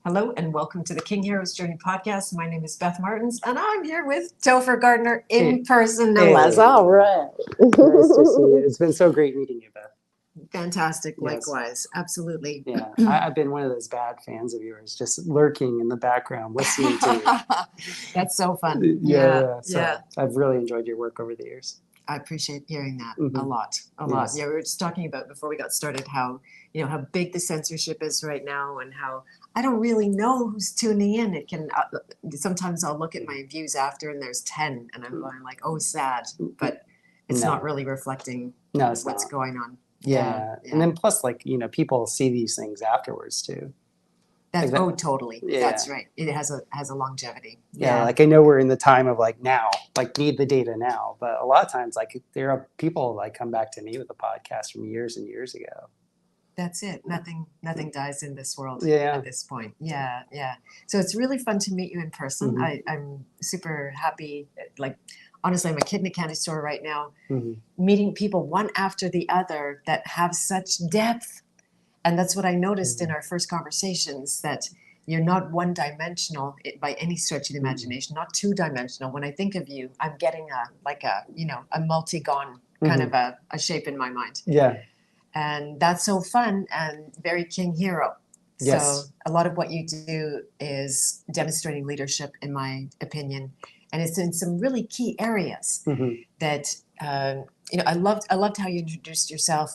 Hello and welcome to the King Heroes Journey podcast. My name is Beth Martins and I'm here with Topher Gardner in person, no less. All right. Nice to see you. It's been so great meeting you, Beth. Fantastic. Yes. Likewise. Absolutely. Yeah, I've been one of those bad fans of yours, just lurking in the background, listening to you. That's so fun. So I've really enjoyed your work over the years. I appreciate hearing that Mhm. a lot. Yes. Yeah, we were just talking about before we got started how big the censorship is right now and how I don't really know who's tuning in. It can sometimes I'll look at my views after and there's 10 and I'm going like, oh, sad, but it's No. not really reflecting No, it's what's not. going on. Yeah. And then plus, like, people see these things afterwards too. That's Like that- oh, totally. Yeah. That's right. It has a longevity. Yeah, like I know we're in the time of like now, like need the data now, but a lot of times like there are people like come back to me with a podcast from years and years ago. That's it. Nothing dies in this world Yeah. at this point. Yeah. So it's really fun to meet you in person. Mhm. I'm super happy. Like, honestly, I'm a kid in a candy store right now, Mhm. meeting people one after the other that have such depth. And that's what I noticed in our first conversations, that you're not one-dimensional by any stretch of the imagination, not two-dimensional. When I think of you, I'm getting a multi-gon kind of a shape in my mind. Yeah. And that's so fun and very King Hero. Yes. So a lot of what you do is demonstrating leadership, in my opinion, and it's in some really key areas Mhm. that I loved how you introduced yourself,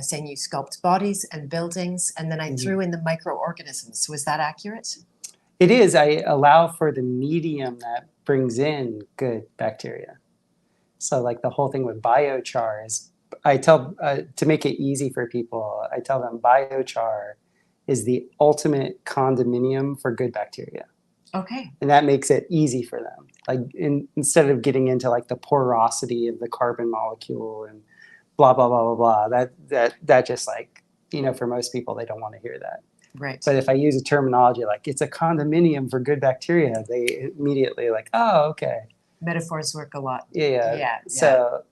saying you sculpt bodies and buildings, and then I threw in the microorganisms. Was that accurate? It is. I allow for the medium that brings in good bacteria. So like the whole thing with BioChar is, I tell, to make it easy for people, I tell them BioChar is the ultimate condominium for good bacteria. Okay. And that makes it easy for them. Like instead of getting into like the porosity of the carbon molecule and blah, blah, blah, blah, blah, that just like, for most people, they don't want to hear that. Right. But if I use a terminology like it's a condominium for good bacteria, they immediately like, oh, okay. Metaphors work a lot. Yeah. So,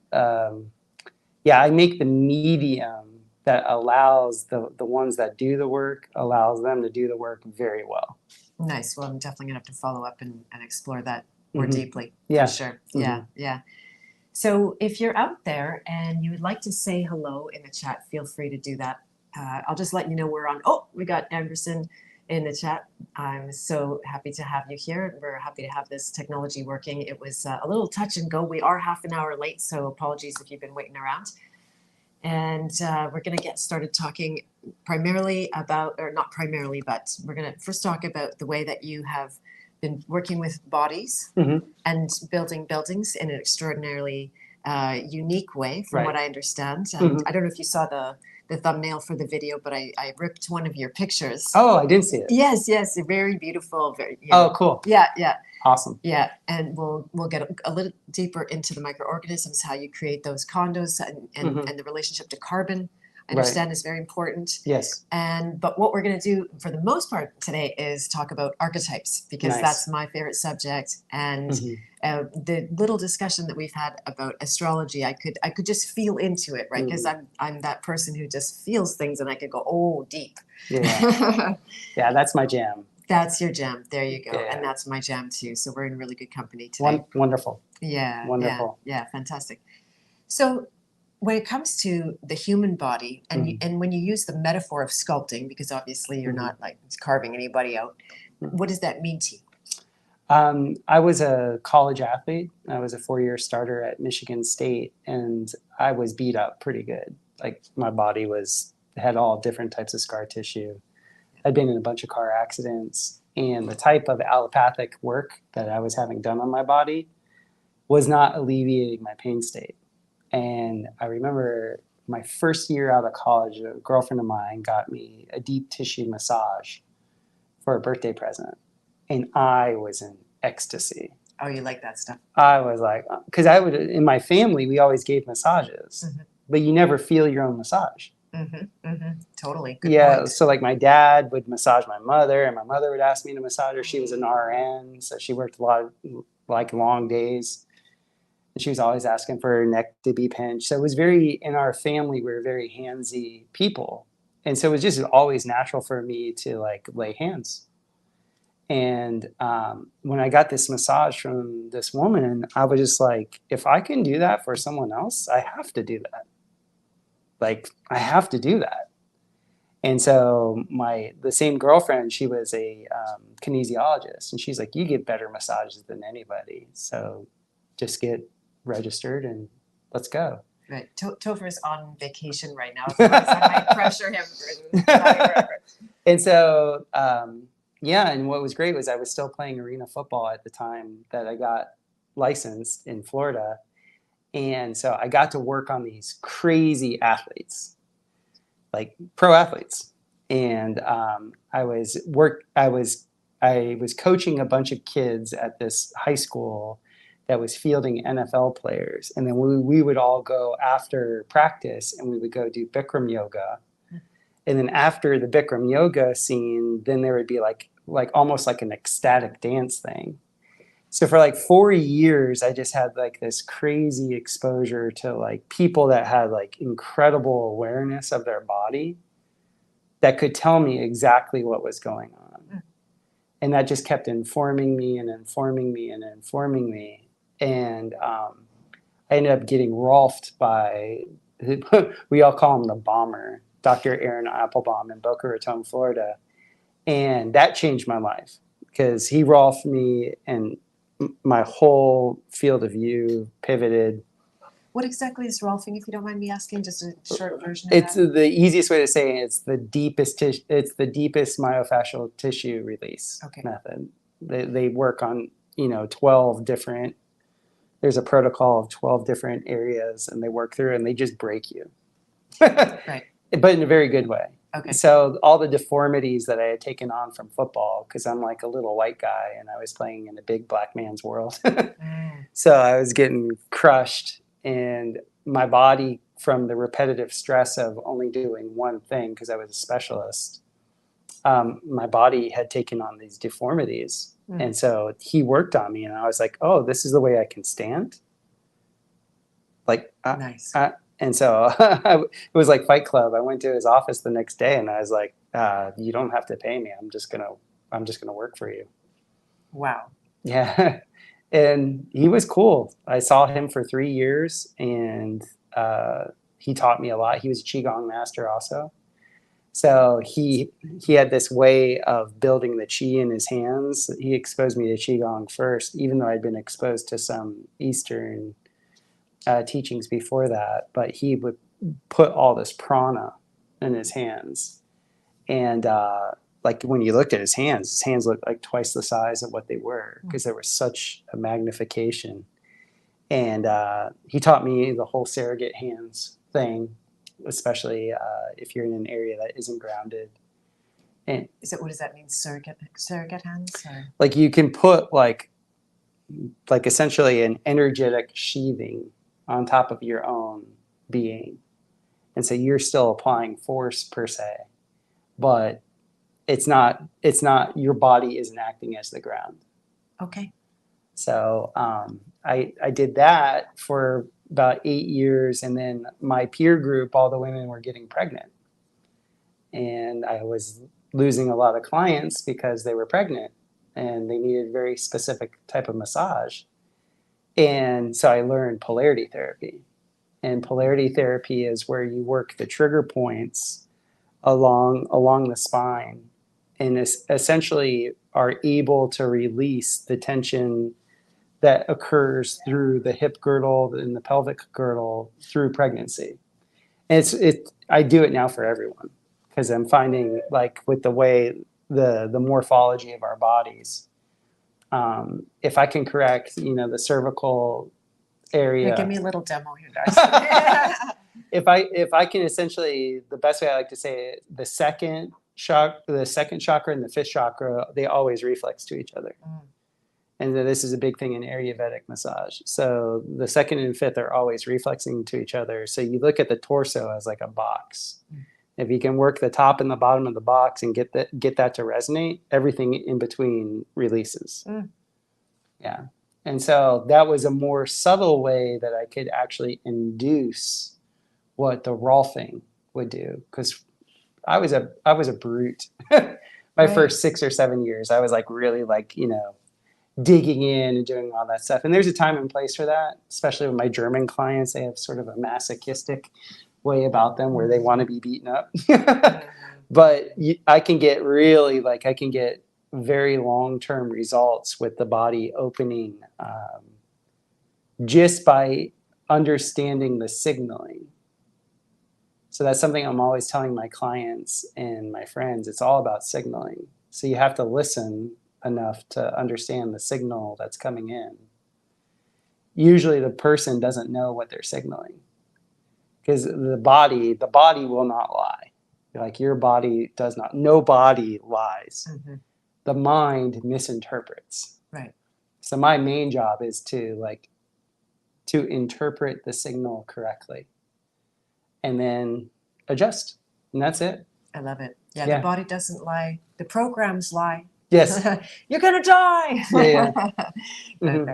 I make the medium that allows the ones that do the work, allows them to do the work very well. Nice. Well, I'm definitely going to have to follow up and explore that more Mhm. deeply. Yeah. For sure. Mhm. Yeah. So if you're out there and you would like to say hello in the chat, feel free to do that. I'll just let you know we're on. Oh, we got Anderson in the chat. I'm so happy to have you here. We're happy to have this technology working. It was a little touch and go. We are half an hour late, so apologies if you've been waiting around. And we're going to get started talking primarily about, or not primarily, but we're going to first talk about the way that you have been working with bodies Mhm. and building buildings in an extraordinarily unique way, from Right. what I understand. And Mhm. I don't know if you saw the thumbnail for the video, but I ripped one of your pictures. Oh, I didn't see it. Yes, very beautiful. Very. Oh, cool. Yeah. Awesome. Yeah, and we'll get a little deeper into the microorganisms, how you create those condos, and the relationship to carbon. I understand is very important. Yes. But what we're going to do for the most part today is talk about archetypes, because Nice. that's my favorite subject. And the little discussion that we've had about astrology, I could just feel into it, right? Because I'm that person who just feels things, and I could go, oh, deep. Yeah. Yeah, that's my jam. That's your jam. There you go. Yeah. And that's my jam too. So we're in really good company today. Wonderful. Yeah. Wonderful. Yeah. Fantastic. So when it comes to the human body, and and when you use the metaphor of sculpting, because obviously you're not like carving anybody out, what does that mean to you? I was a college athlete. I was a 4-year starter at Michigan State, and I was beat up pretty good. Like my body had all different types of scar tissue. I'd been in a bunch of car accidents, and the type of allopathic work that I was having done on my body was not alleviating my pain state. And I remember my first year out of college, a girlfriend of mine got me a deep tissue massage for a birthday present. And I was in ecstasy. Oh, you like that stuff? I was like, because in my family, we always gave massages, but you never feel your own massage. Totally. Good point. So like my dad would massage my mother, and my mother would ask me to massage her. She was an RN, so she worked a lot of like long days. And she was always asking for her neck to be pinched. So it was in our family, we were very handsy people. And so it was just always natural for me to like lay hands And when I got this massage from this woman, I was just like, if I can do that for someone else, I have to do that. Like, I have to do that. And so the same girlfriend, she was a kinesiologist, and she's like, you get better massages than anybody. So just get registered and let's go. Right. Topher's on vacation right now, so I might pressure him for And so, yeah, and what was great was I was still playing arena football at the time that I got licensed in Florida. And so I got to work on these crazy athletes, like pro athletes. And I was coaching a bunch of kids at this high school that was fielding NFL players. And then we would all go after practice and we would go do Bikram yoga. And then after the Bikram yoga scene, then there would be like almost like an ecstatic dance thing. So for like 4 years, I just had like this crazy exposure to like people that had like incredible awareness of their body that could tell me exactly what was going on. And that just kept informing me and informing me and informing me. And I ended up getting Rolfed by, we all call him the bomber, Dr. Aaron Applebaum in Boca Raton, Florida. And that changed my life because he Rolfed me and my whole field of view pivoted. What exactly is Rolfing, if you don't mind me asking? Just a short version of It's that? the easiest way to say it. It's the deepest myofascial tissue release method. They work on 12 different. There's a protocol of 12 different areas, and they work through, and they just break you. Right. But in a very good way. Okay. So all the deformities that I had taken on from football, because I'm like a little white guy and I was playing in a big black man's world. So I was getting crushed, and my body, from the repetitive stress of only doing one thing, because I was a specialist, my body had taken on these deformities. And so he worked on me, and I was like, oh, this is the way I can stand. Like, nice. And so it was like Fight Club. I went to his office the next day and I was like, you don't have to pay me. I'm just gonna work for you. Wow. Yeah. And he was cool. I saw him for 3 years, and he taught me a lot. He was a Qigong master also. So he had this way of building the Qi in his hands. He exposed me to Qigong first, even though I'd been exposed to some Eastern teachings before that, but he would put all this prana in his hands. And like when you looked at his hands looked like twice the size of what they were, because there was such a magnification. And he taught me the whole surrogate hands thing, especially if you're in an area that isn't grounded. And what does that mean, surrogate hands? Or? Like you can put like essentially an energetic sheathing on top of your own being. And so you're still applying force per se, but it's not your body isn't acting as the ground. Okay. So I did that for about 8 years, and then my peer group, all the women were getting pregnant. And I was losing a lot of clients because they were pregnant and they needed a very specific type of massage. And so I learned polarity therapy. And polarity therapy is where you work the trigger points along the spine and essentially are able to release the tension that occurs through the hip girdle and the pelvic girdle through pregnancy. And I do it now for everyone, because I'm finding, like, with the way the morphology of our bodies, if I can correct, the cervical area. Yeah, give me a little demo here, guys. If I can essentially, the best way I like to say it, the second chakra and the fifth chakra, they always reflex to each other. And this is a big thing in Ayurvedic massage. So the second and fifth are always reflexing to each other. So you look at the torso as like a box. If you can work the top and the bottom of the box and get that to resonate, everything in between releases. Yeah. And so that was a more subtle way that I could actually induce what the Rolfing would do, because I was a brute. my Right. first 6 or 7 years, I was like really like, digging in and doing all that stuff. And there's a time and place for that, especially with my German clients. They have sort of a masochistic way about them where they want to be beaten up. But I can get very long-term results with the body opening just by understanding the signaling. So that's something I'm always telling my clients and my friends. It's all about signaling. So you have to listen enough to understand the signal that's coming in. Usually the person doesn't know what they're signaling because the body will not lie. Like your body does not. No body lies. Mm-hmm. The mind misinterprets. Right. So my main job is to interpret the signal correctly and then adjust. And that's it. I love it. Yeah, the body doesn't lie. The programs lie. Yes. You're going to die. Yeah. Mm-hmm.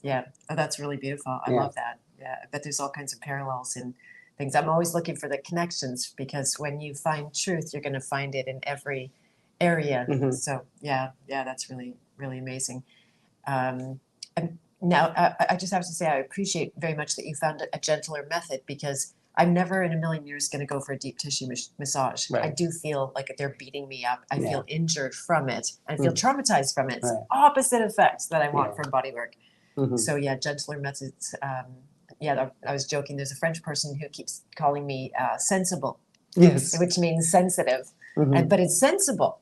Yeah. Oh, that's really beautiful. I love that. Yeah, I bet there's all kinds of parallels in things. I'm always looking for the connections because when you find truth, you're going to find it in every area. Mm-hmm. So yeah, that's really, really amazing. And now I just have to say I appreciate very much that you found a gentler method because I'm never in a million years going to go for a deep tissue massage. Right. I do feel like they're beating me up. I feel injured from it. I feel traumatized from it. It's opposite effects that I want from body work. Mm-hmm. So yeah, gentler methods. I was joking. There's a French person who keeps calling me sensible. Yes. Which means sensitive. Mm-hmm. But it's sensible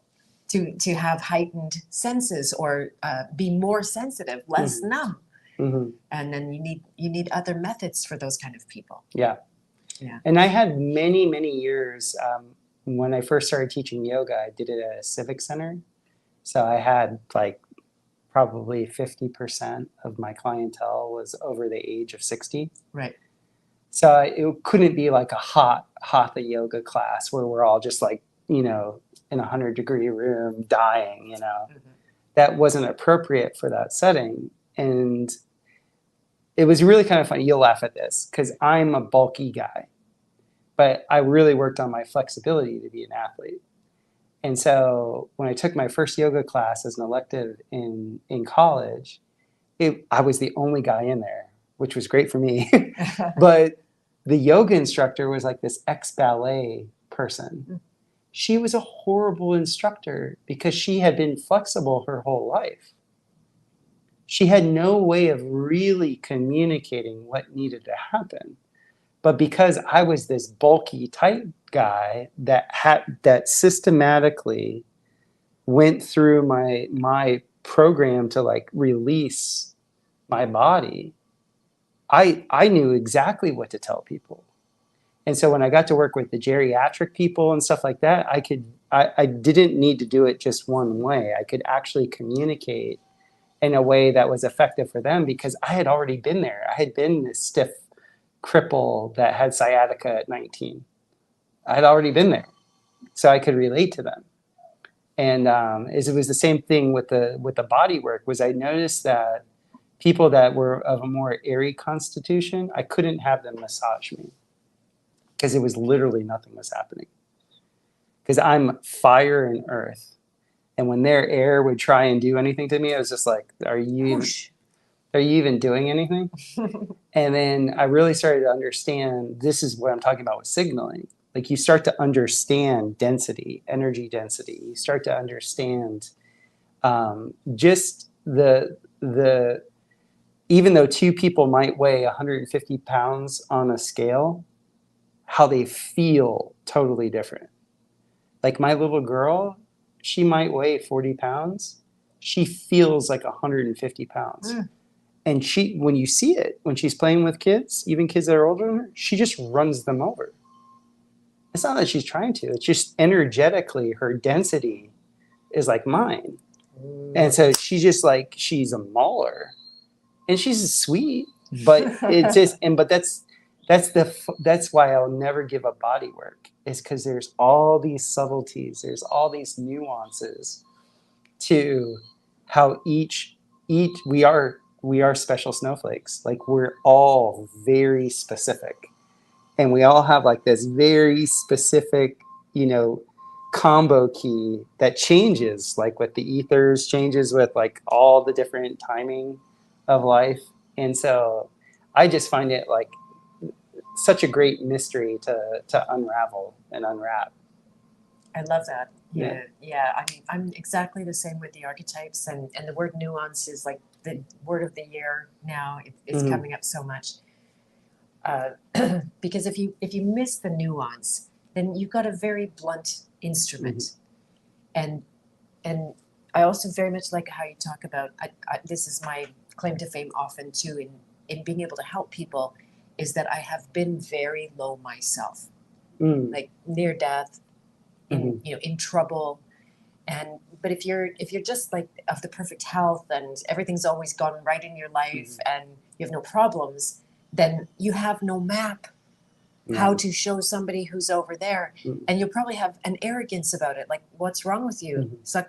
to have heightened senses or be more sensitive, less numb. Mm-hmm. And then you need other methods for those kind of people. Yeah. And I had many, many years when I first started teaching yoga, I did it at a civic center. So I had like probably 50% of my clientele was over the age of 60. Right. So it couldn't be like a hatha yoga class where we're all just like, in a 100-degree room dying, Mm-hmm. That wasn't appropriate for that setting. And it was really kind of funny. You'll laugh at this because I'm a bulky guy, but I really worked on my flexibility to be an athlete. And so when I took my first yoga class as an elective in college, I was the only guy in there, which was great for me. But the yoga instructor was like this ex-ballet person. She was a horrible instructor because she had been flexible her whole life. She had no way of really communicating what needed to happen. But because I was this bulky, tight guy that systematically went through my program to like release my body, I knew exactly what to tell people. And so when I got to work with the geriatric people and stuff like that, I didn't need to do it just one way. I could actually communicate in a way that was effective for them because I had already been there. I had been this stiff cripple that had sciatica at 19. I had already been there, so I could relate to them. And it was the same thing with the body work. Was I noticed that people that were of a more airy constitution, I couldn't have them massage me because it was literally nothing was happening. Because I'm fire and earth. And when their air would try and do anything to me, I was just like, are you even doing anything? And then I really started to understand, this is what I'm talking about with signaling. Like you start to understand density, energy density. You start to understand just the even though two people might weigh 150 pounds on a scale, how they feel totally different. Like my little girl, she might weigh 40 pounds. She feels like 150 pounds. And when you see it, when she's playing with kids, even kids that are older than her, she just runs them over. It's not that she's trying to. It's just energetically, her density is like mine. And so she's just like, she's a mauler. And she's sweet, but it's just, but that's why I'll never give up body work, is because there's all these subtleties, there's all these nuances to how each we are special snowflakes. Like we're all very specific, and we all have like this very specific, combo key that changes, like with the ethers, changes with like all the different timing of life. And so I just find it like such a great mystery to unravel and unwrap. I love that. Yeah. Yeah. I mean, I'm exactly the same with the archetypes, and the word nuance is like the word of the year now. It's coming up so much. Because if you miss the nuance, then you've got a very blunt instrument. And I also very much like how you talk about, this is my claim to fame often too, in being able to help people, is that I have been very low myself, like near death, in trouble. But if you're just like of the perfect health and everything's always gone right in your life and you have no problems, then you have no map how to show somebody who's over there, and you'll probably have an arrogance about it, like, what's wrong with you? So,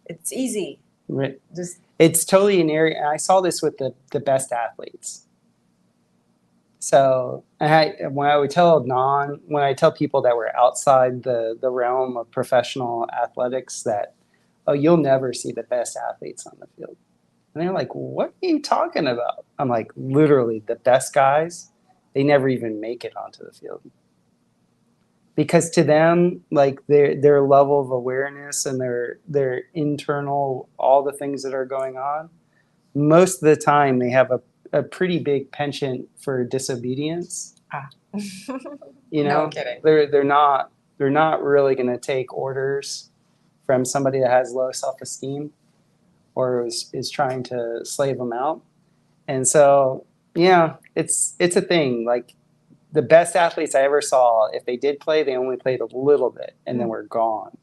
it's easy. Right. Just It's totally an area. I saw this with the best athletes. So when I tell people that were outside the realm of professional athletics that, oh, you'll never see the best athletes on the field. And they're like, what are you talking about? I'm like, literally, the best guys, they never even make it onto the field. Because to them, like their level of awareness and their internal, all the things that are going on, most of the time they have a pretty big penchant for disobedience. No kidding. They're not really going to take orders from somebody that has low self-esteem or is trying to slave them out. And so, yeah, it's a thing. Like the best athletes I ever saw, if they did play, they only played a little bit and then were gone.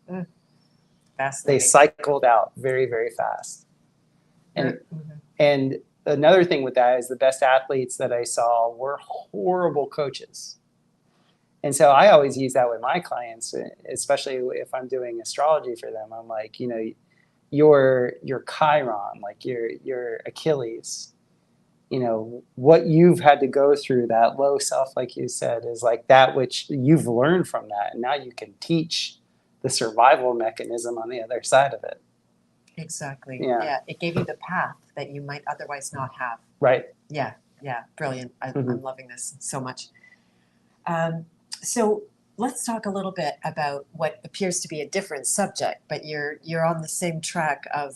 They cycled out very, very fast. And another thing with that is the best athletes that I saw were horrible coaches. And so I always use that with my clients, especially if I'm doing astrology for them. I'm like, your Chiron, like your Achilles, what you've had to go through, that low self, like you said, is like that which you've learned from that. And now you can teach the survival mechanism on the other side of it. Exactly. Yeah. It gave you the path that you might otherwise not have. Right. Yeah. Brilliant. I'm loving this so much. So let's talk a little bit about what appears to be a different subject, but you're on the same track of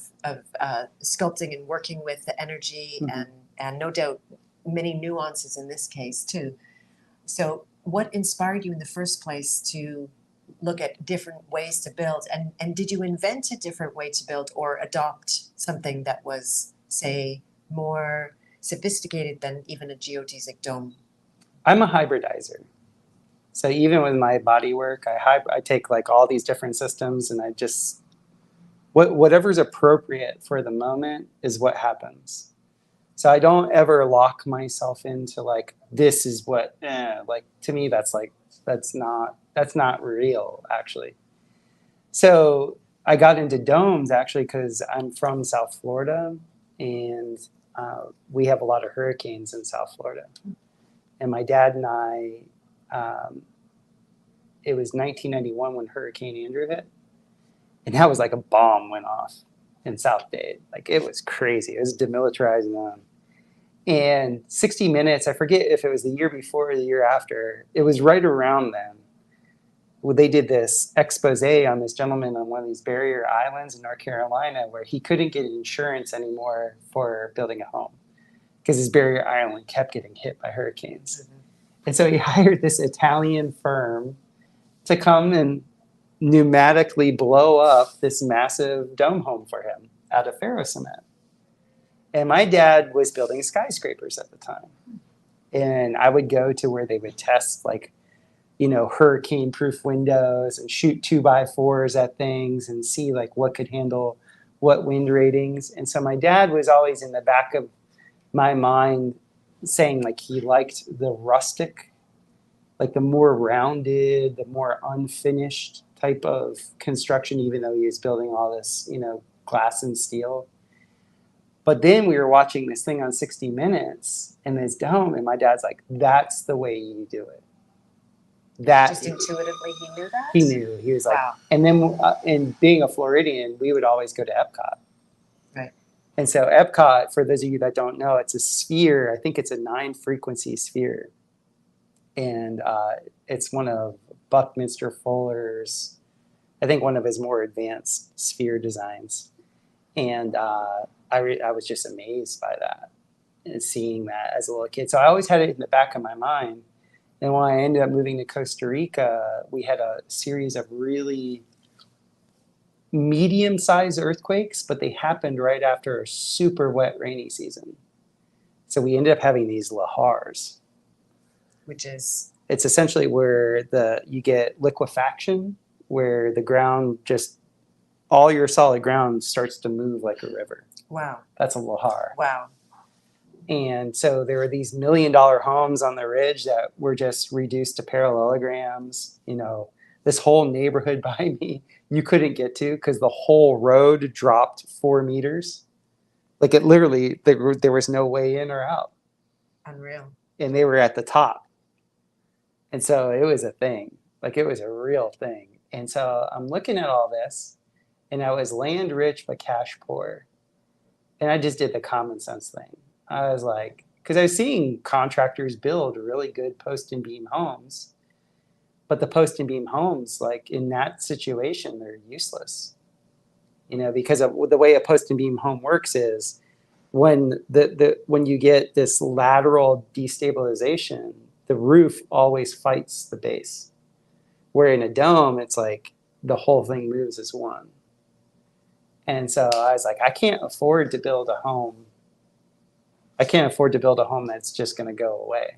sculpting and working with the energy and no doubt many nuances in this case too. So what inspired you in the first place to look at different ways to build, and did you invent a different way to build or adopt something that was, say, more sophisticated than even a geodesic dome? I'm a hybridizer. So even with my body work, I take like all these different systems and I just, whatever's appropriate for the moment is what happens. So I don't ever lock myself into like, this is what, like to me, that's not real actually. So I got into domes actually because I'm from South Florida and we have a lot of hurricanes in South Florida. And my dad and I, it was 1991 when Hurricane Andrew hit. And that was like a bomb went off in South Dade. Like it was crazy. It was demilitarizing them. And 60 Minutes, I forget if it was the year before or the year after, it was right around then. Well, they did this expose on this gentleman on one of these barrier islands in North Carolina where he couldn't get insurance anymore for building a home because his barrier island kept getting hit by hurricanes. And so he hired this Italian firm to come and pneumatically blow up this massive dome home for him out of ferro-cement. And my dad was building skyscrapers at the time. And I would go to where they would test like, hurricane-proof windows and shoot 2x4s at things and see like what could handle what wind ratings. And so my dad was always in the back of my mind saying like he liked the rustic, like the more rounded, the more unfinished type of construction, even though he was building all this, glass and steel. But then we were watching this thing on 60 Minutes and this dome, and my dad's like, that's the way you do it. that Just intuitively, he knew that? he knew. He was like, Wow. and then in being a Floridian, we would always go to Epcot. Right. And so Epcot, for those of you that don't know, it's a sphere. I think it's a 9-frequency sphere. And it's one of Buckminster Fuller's, I think one of his more advanced sphere designs. And I was just amazed by that and seeing that as a little kid. So I always had it in the back of my mind. And when I ended up moving to Costa Rica, we had a series of really medium-sized earthquakes, but they happened right after a super wet rainy season. So we ended up having these lahars. Which is? It's essentially where you get liquefaction, where the ground just, all your solid ground starts to move like a river. Wow. That's a lahar. Wow. And so there were these $1 million homes on the ridge that were just reduced to parallelograms. You know, this whole neighborhood by me, you couldn't get to because the whole road dropped 4 meters. Like it literally, there was no way in or out. Unreal. And they were at the top. And so it was a thing. Like it was a real thing. And so I'm looking at all this, and I was land rich but cash poor. And I just did the common sense thing. I was like, because I was seeing contractors build really good post and beam homes, but the post and beam homes, like in that situation, they're useless. You know, because of the way a post and beam home works is when when you get this lateral destabilization, the roof always fights the base. Where in a dome, it's like the whole thing moves as one. And so I was like, I can't afford to build a home. I can't afford to build a home that's just going to go away.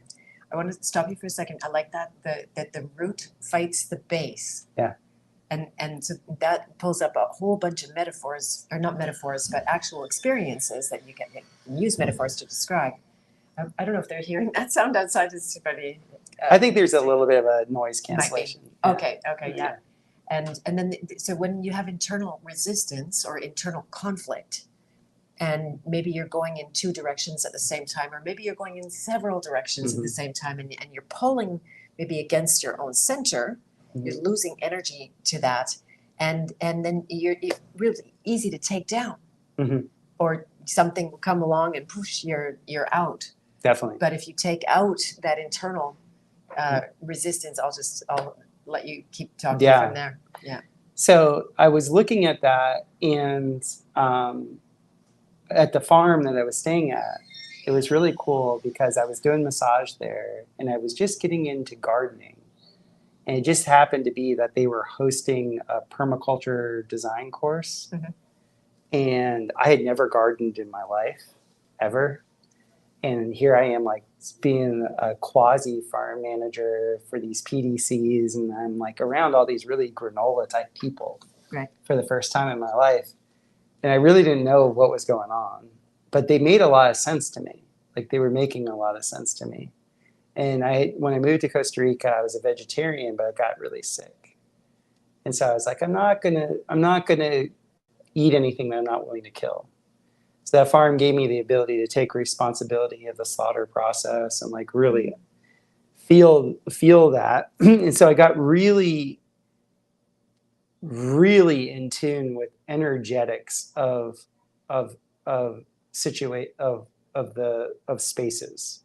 I want to stop you for a second. I like that the root fights the base. Yeah. And so that pulls up a whole bunch of metaphors, or not metaphors, but actual experiences that you can use metaphors to describe. I don't know if they're hearing that sound outside. It's pretty. I think there's a little bit of a noise cancellation. Yeah. Okay, yeah. And then, so when you have internal resistance or internal conflict, and maybe you're going in 2 directions at the same time, or maybe you're going in several directions at the same time, and you're pulling maybe against your own center, you're losing energy to that, and then you're really easy to take down, or something will come along and push you're out. Definitely. But if you take out that internal resistance, I'll let you keep talking from there. Yeah. So I was looking at that, and at the farm that I was staying at, it was really cool because I was doing massage there, and I was just getting into gardening. And it just happened to be that they were hosting a permaculture design course. And I had never gardened in my life, ever. And here I am, like, being a quasi farm manager for these PDCs, and I'm like around all these really granola type people for the first time in my life. And I really didn't know what was going on, but they made a lot of sense to me. Like they were making a lot of sense to me. And when I moved to Costa Rica, I was a vegetarian, but I got really sick. And so I was like, I'm not gonna eat anything that I'm not willing to kill. So that farm gave me the ability to take responsibility of the slaughter process and like really feel that. And so I got really, really in tune with energetics of spaces,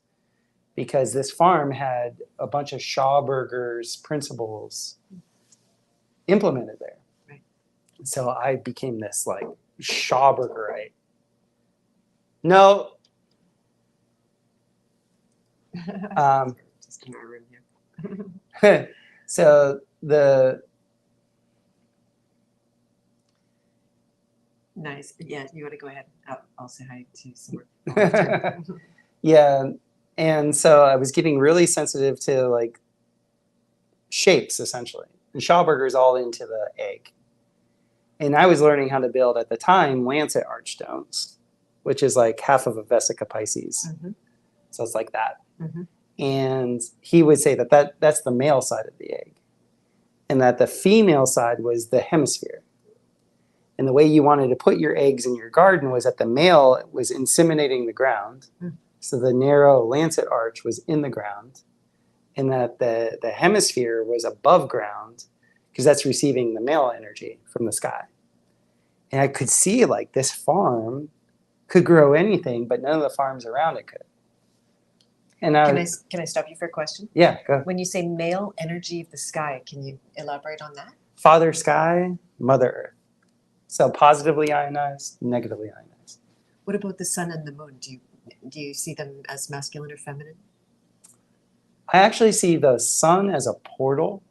because this farm had a bunch of Schauberger's principles implemented there. Right. So I became this like Schaubergerite. No. Just in our room here. So nice. Yeah, you want to go ahead? I'll say hi to some more. Yeah, and so I was getting really sensitive to like shapes essentially, and Schauberger's all into the egg. And I was learning how to build at the time lancet archstones, which is like half of a Vesica Pisces. So it's like that. And he would say that's the male side of the egg, and that the female side was the hemisphere. And the way you wanted to put your eggs in your garden was that the male was inseminating the ground. So the narrow lancet arch was in the ground, and that the hemisphere was above ground because that's receiving the male energy from the sky. And I could see like this farm could grow anything, but none of the farms around it could. And can I stop you for a question? Yeah, go. When you say male energy of the sky, can you elaborate on that? Father sky, mother earth. So positively ionized, negatively ionized. What about the sun and the moon? Do you see them as masculine or feminine? I actually see the sun as a portal.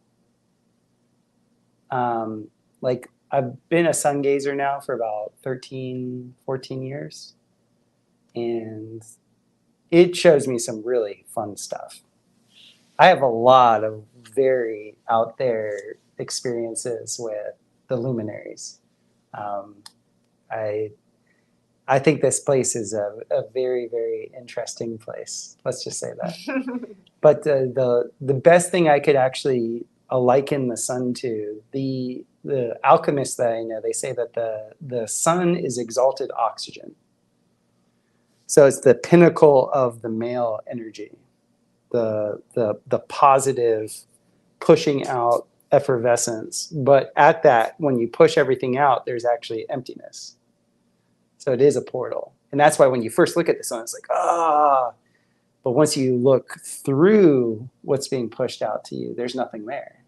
Like I've been a sun gazer now for about 13, 14 years. And it shows me some really fun stuff. I have a lot of very out there experiences with the luminaries. I think this place is a very, very interesting place. Let's just say that. But the best thing I could actually liken the sun to, the alchemists that I know, they say that the sun is exalted oxygen. So it's the pinnacle of the male energy, the positive pushing out effervescence. But at that, when you push everything out, there's actually emptiness. So it is a portal. And that's why when you first look at the sun, it's like, ah. But once you look through what's being pushed out to you, there's nothing there.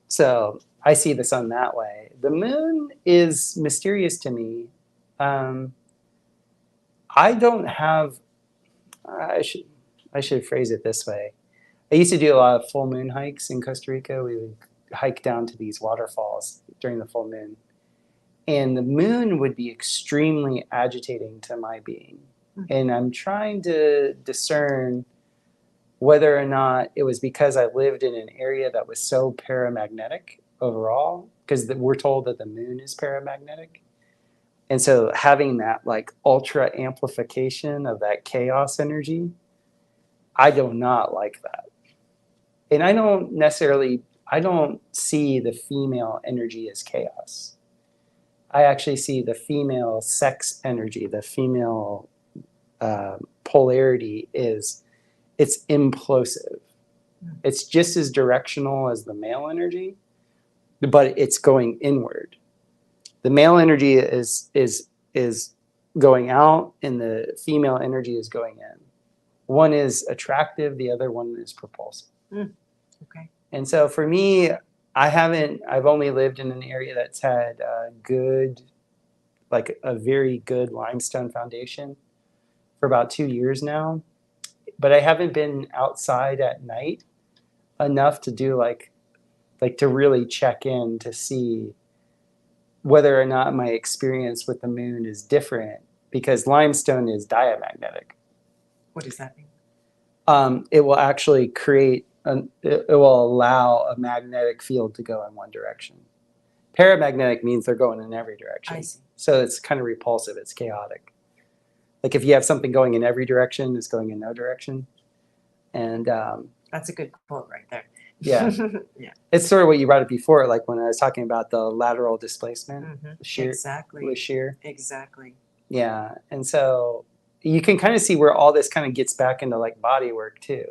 So I see the sun that way. The moon is mysterious to me. I don't have, I should phrase it this way. I used to do a lot of full moon hikes in Costa Rica. We would hike down to these waterfalls during the full moon. And the moon would be extremely agitating to my being. And I'm trying to discern whether or not it was because I lived in an area that was so paramagnetic overall, because we're told that the moon is paramagnetic. And so having that like ultra amplification of that chaos energy, I do not like that. And I don't see the female energy as chaos. I actually see the female sex energy, the female polarity it's implosive. It's just as directional as the male energy, but it's going inward. The male energy is going out, and the female energy is going in. One is attractive, the other one is propulsive. Okay. And so for me, I've only lived in an area that's had a very good limestone foundation for about 2 years now. But I haven't been outside at night enough to do like to really check in to see whether or not my experience with the moon is different, because limestone is diamagnetic. What does that mean? It will actually it will allow a magnetic field to go in one direction. Paramagnetic means they're going in every direction. I see. So it's kind of repulsive. It's chaotic. Like if you have something going in every direction, it's going in no direction. And that's a good quote right there. Yeah. Yeah. It's sort of what you brought up before, like when I was talking about the lateral displacement, shear, Exactly. with shear. Exactly. Yeah. And so you can kind of see where all this kind of gets back into like body work too.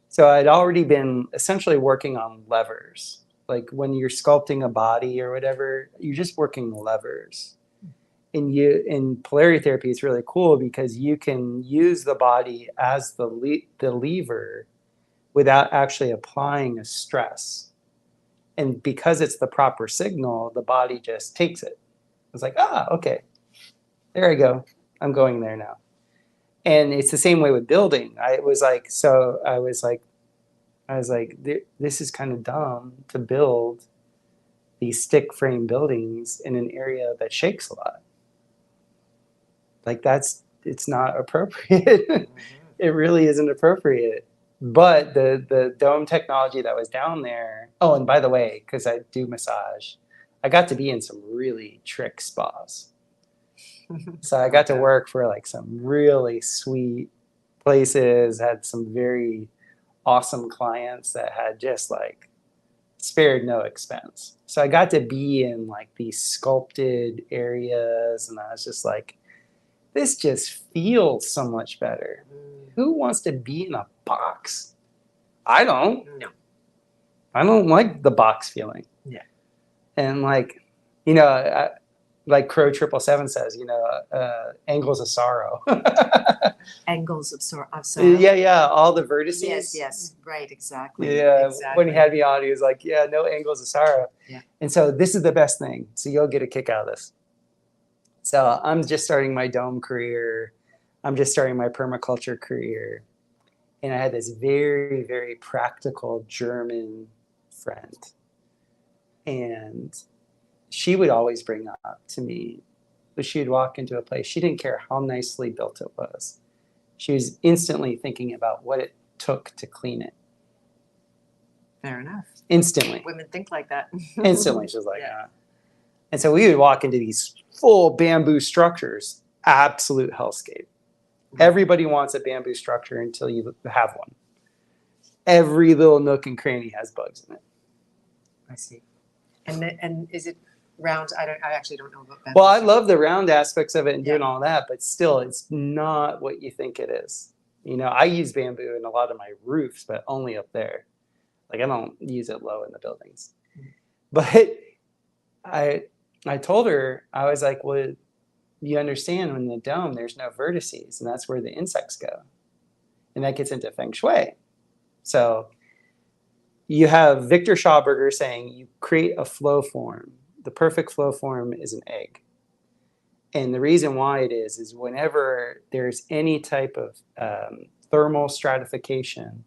So I'd already been essentially working on levers. Like when you're sculpting a body or whatever, you're just working levers. And in polarity therapy, it's really cool because you can use the body as the lever without actually applying a stress. And because it's the proper signal, the body just takes it. It's like, okay, there I go. I'm going there now. And it's the same way with building. I was like, this is kind of dumb to build these stick frame buildings in an area that shakes a lot. Like it's not appropriate. It really isn't appropriate. But the dome technology that was down there. Oh, and by the way, because I do massage, I got to be in some really trick spas. So I got to work for like some really sweet places, had some very awesome clients that had just like spared no expense. So I got to be in like these sculpted areas, and I was just like, this just feels so much better. Who wants to be in a box? I don't. No. I don't like the box feeling. Yeah. And like, you know, like Crow 777 says, you know, angles of sorrow. Angles of sorrow. Yeah, all the vertices. Yes, right, exactly. Yeah, exactly. when he had me on, he was like, yeah, no angles of sorrow. Yeah. And so this is the best thing. So you'll get a kick out of this. So I'm just starting my dome career. I'm just starting my permaculture career. And I had this very, very practical German friend. And she would always bring up to me, but she would walk into a place. She didn't care how nicely built it was. She was instantly thinking about what it took to clean it. Fair enough. Instantly. Women think like that. Instantly. She was like, yeah. And so we would walk into these full bamboo structures, absolute hellscape. Everybody wants a bamboo structure until you have one. Every little nook and cranny has bugs in it. I see. And is it round? I actually don't know about bamboo. Well, I love the round aspects of it and doing all that, but still, it's not what you think it is. You know, I use bamboo in a lot of my roofs, but only up there. Like I don't use it low in the buildings. But I told her, I was like, well, you understand when in the dome, there's no vertices, and that's where the insects go. And that gets into feng shui. So you have Victor Schauberger saying you create a flow form. The perfect flow form is an egg. And the reason why it is whenever there's any type of thermal stratification,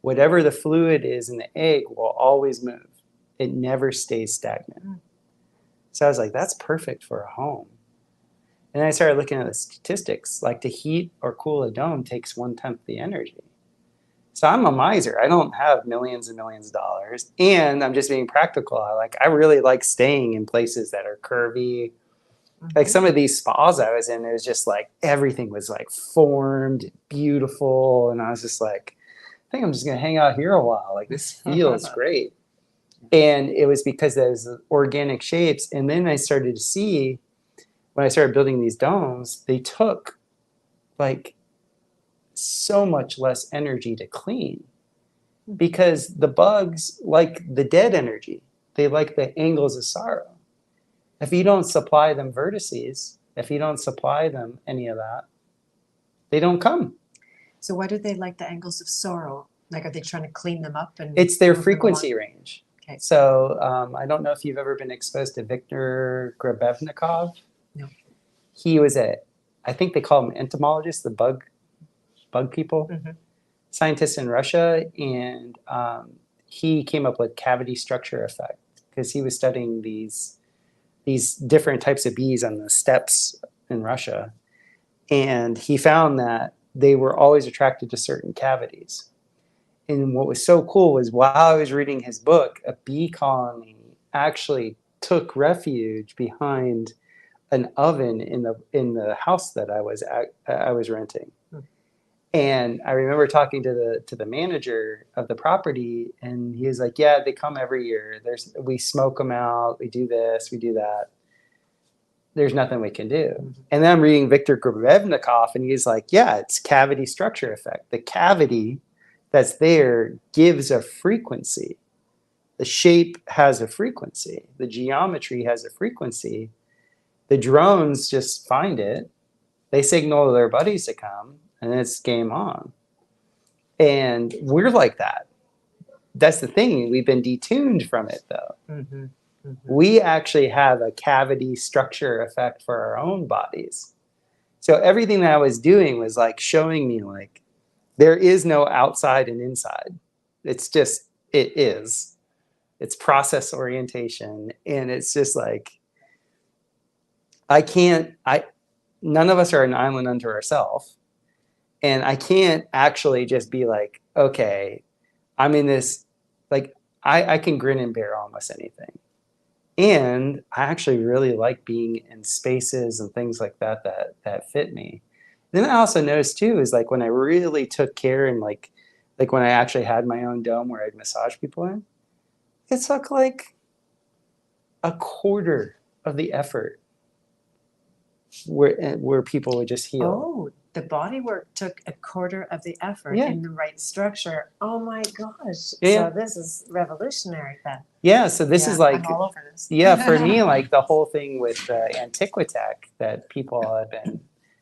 whatever the fluid is in the egg will always move. It never stays stagnant. So I was like, that's perfect for a home. And then I started looking at the statistics, like to heat or cool a dome takes 1/10 the energy. So I'm a miser. I don't have millions and millions of dollars. And I'm just being practical. I really like staying in places that are curvy. Like some of these spas I was in, it was just like everything was like formed, beautiful. And I was just like, I think I'm just going to hang out here a while. Like this feels great. And it was because those organic shapes. And then I started to see when I started building these domes, they took like so much less energy to clean because the bugs like the dead energy. They like the angles of sorrow. If you don't supply them vertices, if you don't supply them any of that, they don't come. So why do they like the angles of sorrow? Like, are they trying to clean them up? And it's their frequency range. Okay. So I don't know if you've ever been exposed to Viktor Grebevnikov. No. He was I think they call him entomologist, the bug people, scientists in Russia. And he came up with cavity structure effect because he was studying these different types of bees on the steppes in Russia. And he found that they were always attracted to certain cavities. And what was so cool was while I was reading his book, a bee colony actually took refuge behind an oven in the house that I was renting. And I remember talking to the manager of the property, and he was like, "Yeah, they come every year. We smoke them out. We do this, we do that. There's nothing we can do." And then I'm reading Viktor Grebevnikov, and he's like, "Yeah, it's cavity structure effect. The cavity that's there gives a frequency. The shape has a frequency. The geometry has a frequency. The drones just find it. They signal to their buddies to come, and it's game on." And we're like that. That's the thing. We've been detuned from it, though. We actually have a cavity structure effect for our own bodies. So everything that I was doing was like showing me like, there is no outside and inside. It's just, it is. It's process orientation. And it's just like, none of us are an island unto ourselves. And I can't actually just be like, okay, I'm in this, like, I can grin and bear almost anything. And I actually really like being in spaces and things like that fit me. Then I also noticed too, is like when I really took care and like when I actually had my own dome where I'd massage people in, it took like a quarter of the effort where people would just heal. Oh, the body work took a quarter of the effort Yeah. in the right structure. Oh my gosh. Yeah. So this is revolutionary then. Yeah, so this is like, I'm all over this. yeah, for me, like the whole thing with Antiquitech that people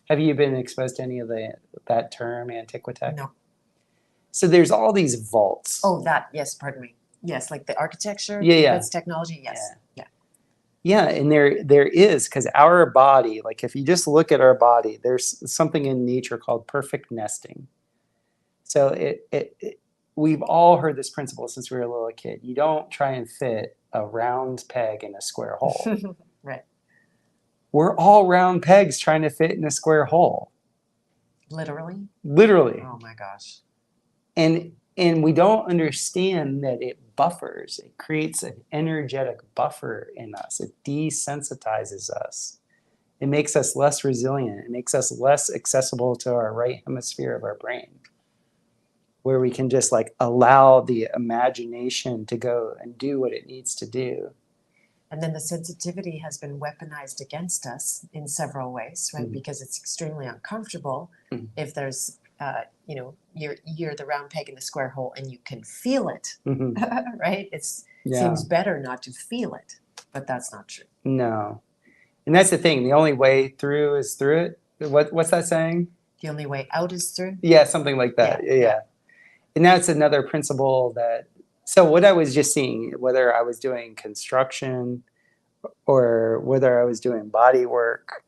have you been exposed to any of that term, Antiquitech? No. So there's all these vaults. Oh, yes, pardon me. Yes, like the architecture, Yeah. that's technology, yes. Yeah. Yeah, and there is, because our body, like if you just look at our body, there's something in nature called perfect nesting. So we've all heard this principle since we were a little kid. You don't try and fit a round peg in a square hole. Right. We're all round pegs trying to fit in a square hole. Literally? Literally. Oh my gosh. And we don't understand that it buffers. It creates an energetic buffer in us. It desensitizes us. It makes us less resilient. It makes us less accessible to our right hemisphere of our brain, where we can just like allow the imagination to go and do what it needs to do. And then the sensitivity has been weaponized against us in several ways, right? Mm-hmm. Because it's extremely uncomfortable if there's, you're the round peg in the square hole and you can feel it, right? It seems better not to feel it, but that's not true. No. And that's the thing. The only way through is through it. What's that saying? The only way out is through? Yeah, something like that. Yeah. And that's another principle that, so what I was just seeing, whether I was doing construction or whether I was doing body work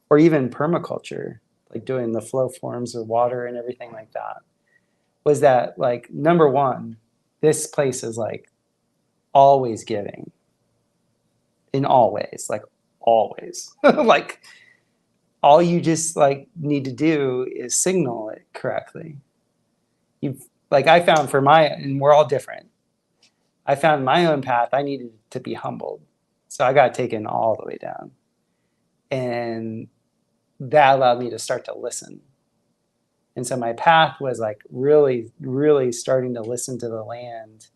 or even permaculture, like doing the flow forms of water and everything like that, was that like, number one, this place is like always giving in all ways, like always. Like all you just like need to do is signal it correctly. Like I found and we're all different. I found my own path, I needed to be humbled. So I got taken all the way down. And that allowed me to start to listen. And so my path was like really, really starting to listen to the land,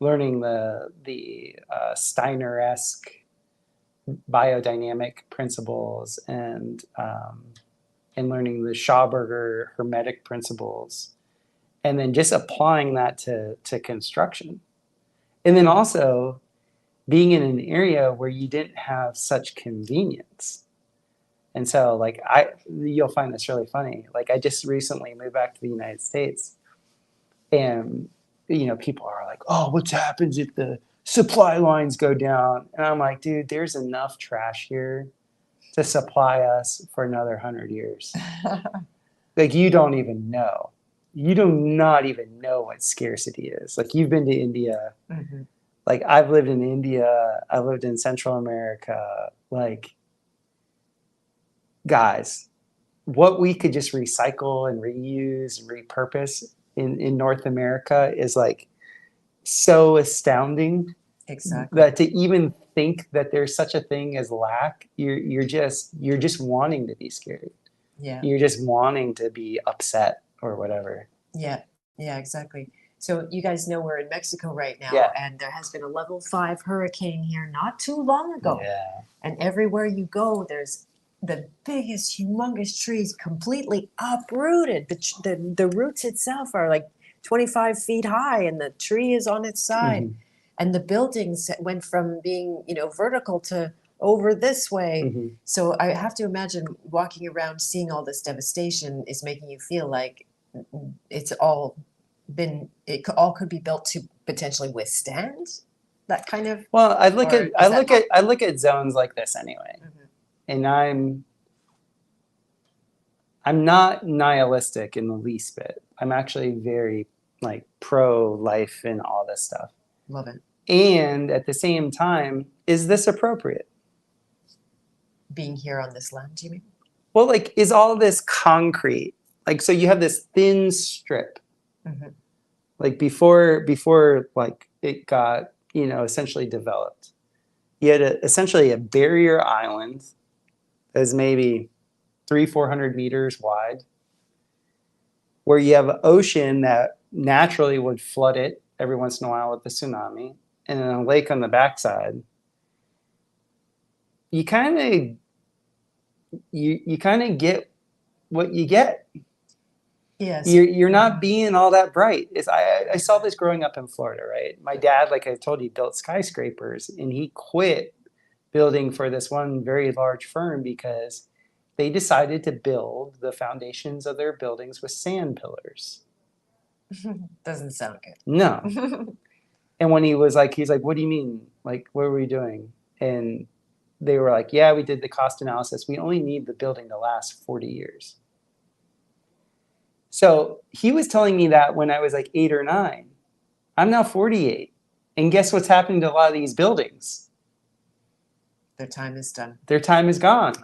learning the Steiner-esque biodynamic principles and learning the Schauberger hermetic principles, and then just applying that to construction. And then also being in an area where you didn't have such convenience. And so like you'll find this really funny. Like I just recently moved back to the United States, and people are like, oh, what happens if the supply lines go down? And I'm like, dude, there's enough trash here to supply us for another 100 years. Like you don't even know. You do not even know what scarcity is. Like you've been to India. Mm-hmm. Like I've lived in India. I lived in Central America. Like, guys, what we could just recycle and reuse and repurpose in North America is like so astounding. Exactly. That to even think that there's such a thing as lack, you're just wanting to be scared. Yeah. You're just wanting to be upset or whatever. Yeah, exactly. So you guys know we're in Mexico right now, and there has been a level 5 hurricane here not too long ago. Yeah. And everywhere you go, there's the biggest, humongous trees completely uprooted. The roots itself are like 25 feet high, and the tree is on its side. Mm-hmm. And the buildings went from being, vertical to over this way. Mm-hmm. So I have to imagine walking around seeing all this devastation is making you feel like it all could be built to potentially withstand that kind of. Well, I look at zones like this anyway, mm-hmm. and I'm not nihilistic in the least bit. I'm actually very like pro life and all this stuff. Love it. And at the same time, is this appropriate? Being here on this land, do you mean? Well, like, is all this concrete? Like, so you have this thin strip. Mm-hmm. Like before like it got, essentially developed. You had essentially a barrier island that was maybe 300-400 meters wide, where you have an ocean that naturally would flood it every once in a while with the tsunami, and then a lake on the backside. You kind of you kind of get what you get. Yes. You're not being all that bright. I saw this growing up in Florida, right? My dad, like I told you, built skyscrapers, and he quit building for this one very large firm because they decided to build the foundations of their buildings with sand pillars. Doesn't sound good. No. And when he's like, what do you mean? Like, what are we doing? And they were like, yeah, we did the cost analysis. We only need the building to last 40 years. So he was telling me that when I was like 8 or 9. I'm now 48. And guess what's happening to a lot of these buildings? Their time is done. Their time is gone.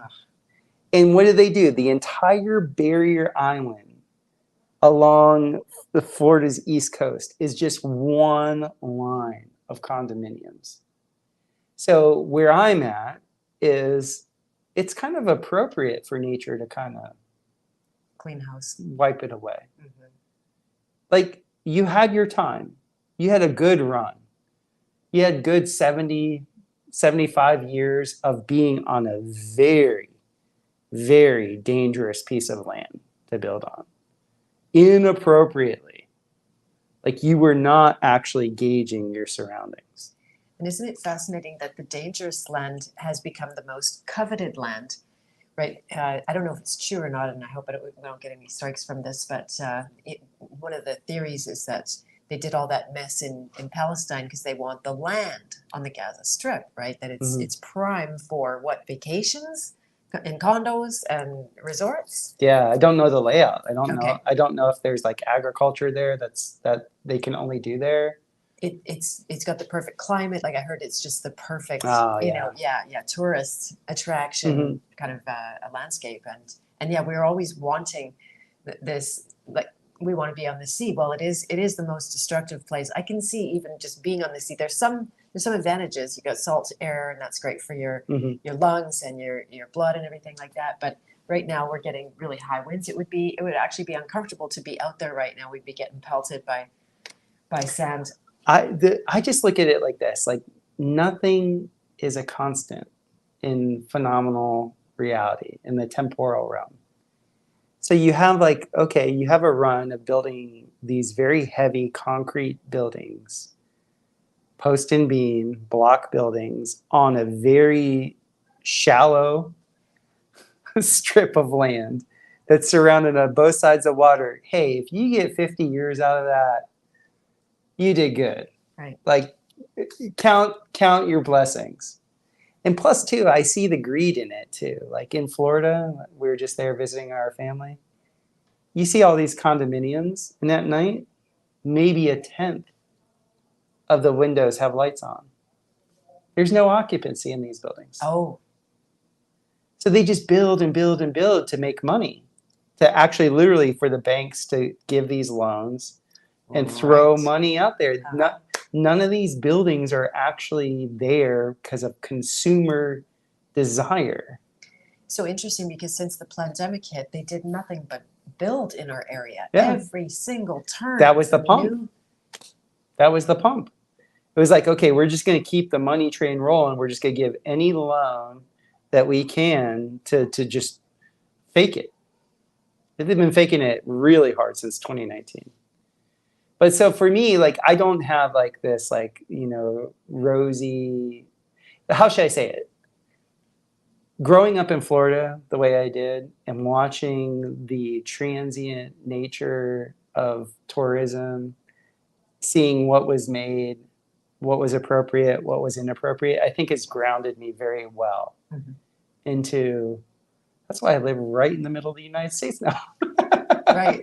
And what do? The entire barrier island along the Florida's East Coast is just one line of condominiums. So where I'm at is it's kind of appropriate for nature to kind of clean house, wipe it away. Mm-hmm. Like you had your time. You had a good run. You had good 70, 75 years of being on a very, very dangerous piece of land to build on. Inappropriately. Like you were not actually gauging your surroundings. And isn't it fascinating that the dangerous land has become the most coveted land, right? I don't know if it's true or not, and I hope we don't get any strikes from this, but one of the theories is that they did all that mess in Palestine because they want the land on the Gaza Strip, right? That it's prime for what, vacations and condos and resorts? Yeah, I don't know the layout. I don't know if there's like agriculture there that they can only do there. It's got the perfect climate. Like I heard, it's just the perfect, tourist attraction kind of a landscape. And yeah, we're always wanting this, like we want to be on the sea. Well, it is the most destructive place. I can see even just being on the sea. There's some advantages. You got salt air, and that's great for your lungs and your blood and everything like that. But right now we're getting really high winds. It would actually be uncomfortable to be out there right now. We'd be getting pelted by sand. I just look at it like this, like nothing is a constant in phenomenal reality, in the temporal realm. So you have you have a run of building these very heavy concrete buildings, post and beam, block buildings on a very shallow strip of land that's surrounded on both sides of water. Hey, if you get 50 years out of that, you did good. Right. Like count your blessings. And plus too, I see the greed in it too. Like in Florida, we were just there visiting our family. You see all these condominiums, and at night, maybe 1/10 of the windows have lights on. There's no occupancy in these buildings. Oh. So they just build and build and build to make money, to actually literally for the banks to give these loans and throw money out there. None of these buildings are actually there because of consumer desire. So interesting, because since the pandemic hit, they did nothing but build in our area. Yeah. Every single turn. That was the pump. That was the pump. It was like, okay, we're just going to keep the money train rolling. We're just going to give any loan that we can to just fake it. They've been faking it really hard since 2019. But so for me, like, I don't have like this, like, rosy, how should I say it? Growing up in Florida the way I did and watching the transient nature of tourism, seeing what was made, what was appropriate, what was inappropriate, I think has grounded me very well into, that's why I live right in the middle of the United States now. Right.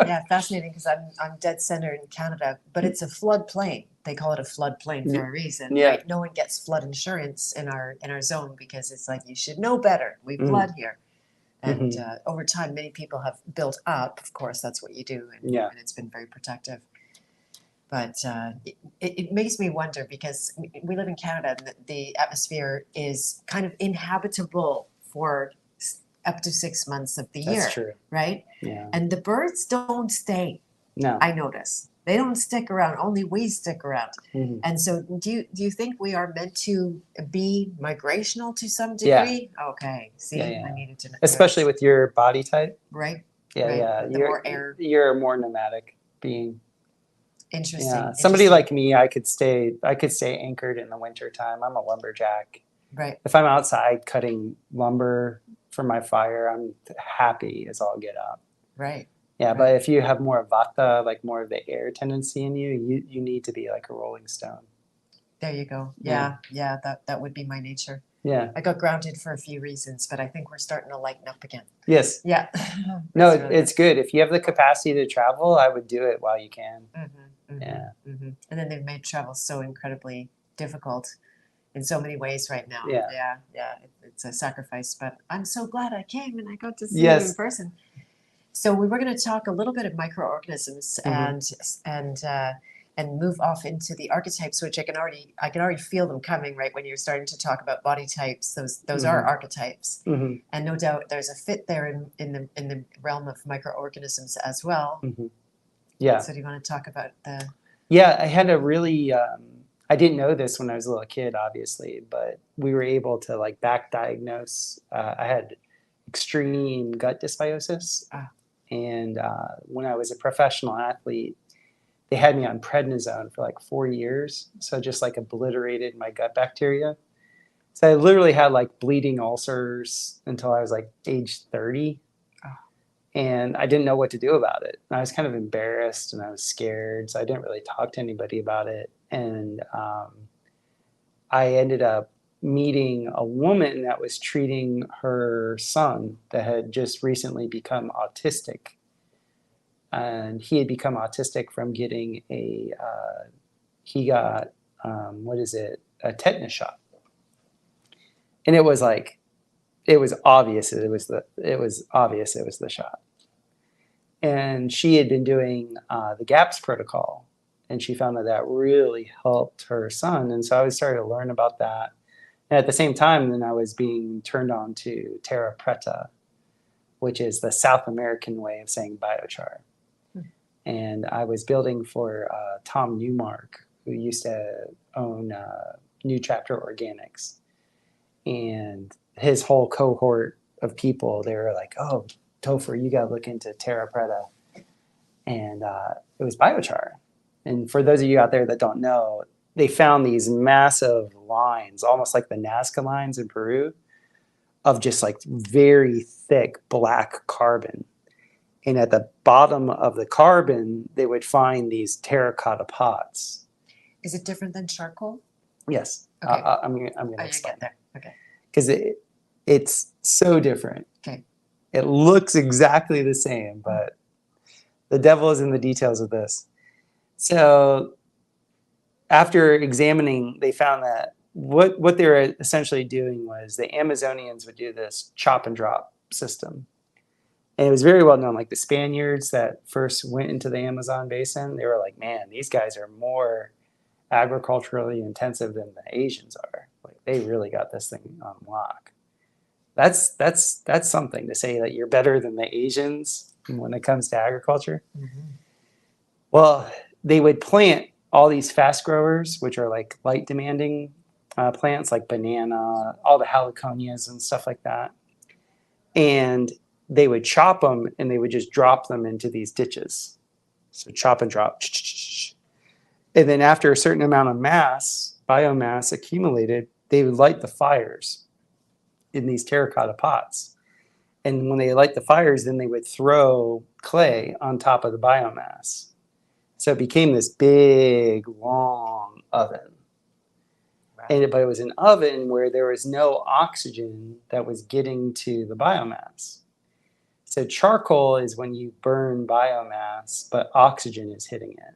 Yeah, fascinating, because I'm dead center in Canada, but it's a floodplain. They call it a floodplain for a reason. Yeah. Right? No one gets flood insurance in our zone because it's like, you should know better. We flood here. And over time, many people have built up. Of course, that's what you do. And it's been very protective. But it makes me wonder, because we live in Canada, and the atmosphere is kind of inhabitable for up to 6 months of the year. That's true. Right? Yeah. And the birds don't stay. No. I notice. They don't stick around. Only we stick around. Mm-hmm. And so, do you think we are meant to be migrational to some Yeah. degree? Okay. See, Yeah. I needed to Especially with your body type. right. Yeah, right. yeah. The more air. You're a more nomadic being. Interesting. Yeah. Somebody like me, I could stay anchored in the winter time. I'm a lumberjack. Right. If I'm outside cutting lumber for my fire, I'm happy as all get up. Right. Yeah, right. But if you have more vata, like more of the air tendency in you, you need to be like a rolling stone. There you go. Yeah. That would be my nature. Yeah. I got grounded for a few reasons, but I think we're starting to lighten up again. Yes. Yeah. No, it's good. If you have the capacity to travel, I would do it while you can. Yeah. And then they've made travel so incredibly difficult in so many ways right now. Yeah. It's a sacrifice, but I'm so glad I came and I got to see you in person. So we were going to talk a little bit of microorganisms and move off into the archetypes, which I can already feel them coming right when you're starting to talk about body types. Those are archetypes, and no doubt there's a fit there in the realm of microorganisms as well. Yeah. So do you want to talk about the? Yeah, I had a really. I didn't know this when I was a little kid, obviously, but we were able to like back diagnose. I had extreme gut dysbiosis, and when I was a professional athlete, they had me on prednisone for like 4 years, so just like obliterated my gut bacteria. So I literally had like bleeding ulcers until I was like age 30, and I didn't know what to do about it. And I was kind of embarrassed and I was scared, so I didn't really talk to anybody about it. And I ended up meeting a woman that was treating her son that had just recently become autistic. And he had become autistic from getting a tetanus shot. And it was like, it was obvious it was the shot. And she had been doing the GAPS protocol, and she found that really helped her son. And so I started to learn about that. And at the same time, then I was being turned on to terra preta, which is the South American way of saying BioChar. And I was building for Tom Newmark, who used to own New Chapter Organics. And his whole cohort of people, they were like, oh, Topher, you got to look into terra preta. And it was BioChar. And for those of you out there that don't know, they found these massive lines, almost like the Nazca lines in Peru, of just like very thick black carbon. And at the bottom of the carbon, they would find these terracotta pots. Is it different than charcoal? Yes. Okay. I'm going to explain. Get there. Okay. Because it's so different. Okay. It looks exactly the same, but the devil is in the details of this. So after examining, they found that what they were essentially doing was the Amazonians would do this chop and drop system. And it was very well known, like the Spaniards that first went into the Amazon basin, they were like, man, these guys are more agriculturally intensive than the Asians are. Like they really got this thing on lock. That's something to say that you're better than the Asians when it comes to agriculture. Well, they would plant all these fast growers, which are like light demanding plants like banana, all the heliconias and stuff like that. And they would chop them and they would just drop them into these ditches. So chop and drop. And then after a certain amount of biomass accumulated, they would light the fires in these terracotta pots. And when they light the fires, then they would throw clay on top of the biomass. So it became this big, long oven. But it was an oven where there was no oxygen that was getting to the biomass. So charcoal is when you burn biomass, but oxygen is hitting it.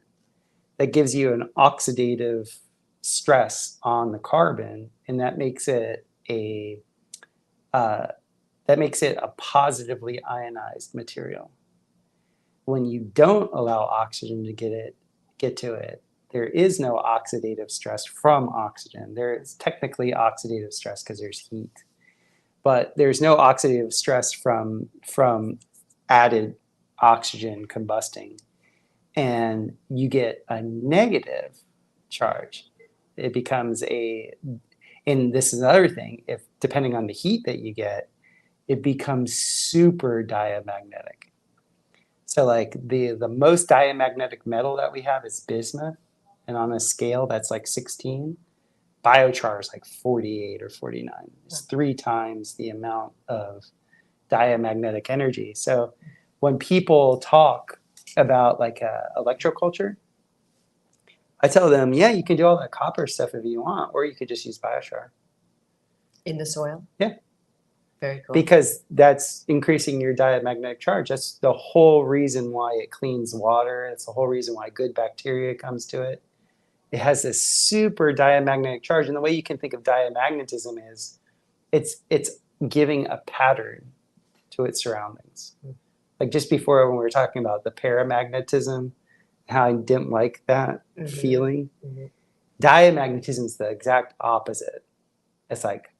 That gives you an oxidative stress on the carbon, and that makes it a positively ionized material. When you don't allow oxygen to get to it, there is no oxidative stress from oxygen. There is technically oxidative stress because there's heat, but there's no oxidative stress from added oxygen combusting. and you get a negative charge, it becomes and this is another thing, if depending on the heat that you get, it becomes super diamagnetic. So like the most diamagnetic metal that we have is bismuth, and on a scale that's like 16. BioChar is like 48 or 49. It's 3 times the amount of diamagnetic energy. So when people talk about like electroculture, I tell them, yeah, you can do all that copper stuff if you want, or you could just use BioChar. In the soil? Yeah. Very cool. Because that's increasing your diamagnetic charge. That's the whole reason why it cleans water. It's the whole reason why good bacteria comes to it. It has this super diamagnetic charge. And the way you can think of diamagnetism is it's giving a pattern to its surroundings. Like just before when we were talking about the paramagnetism, how I didn't like that feeling. Diamagnetism is the exact opposite. It's like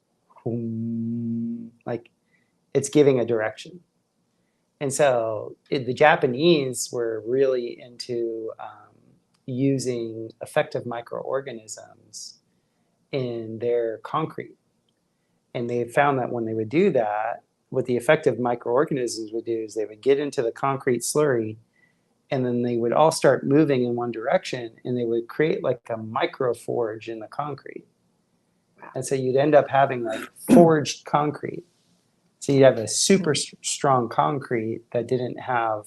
it's giving a direction. And so the Japanese were really into using effective microorganisms in their concrete. And they found that when they would do that, what the effective microorganisms would do is they would get into the concrete slurry, and then they would all start moving in one direction, and they would create like a microforge in the concrete. And so you'd end up having like forged concrete. So you'd have a super strong concrete that didn't have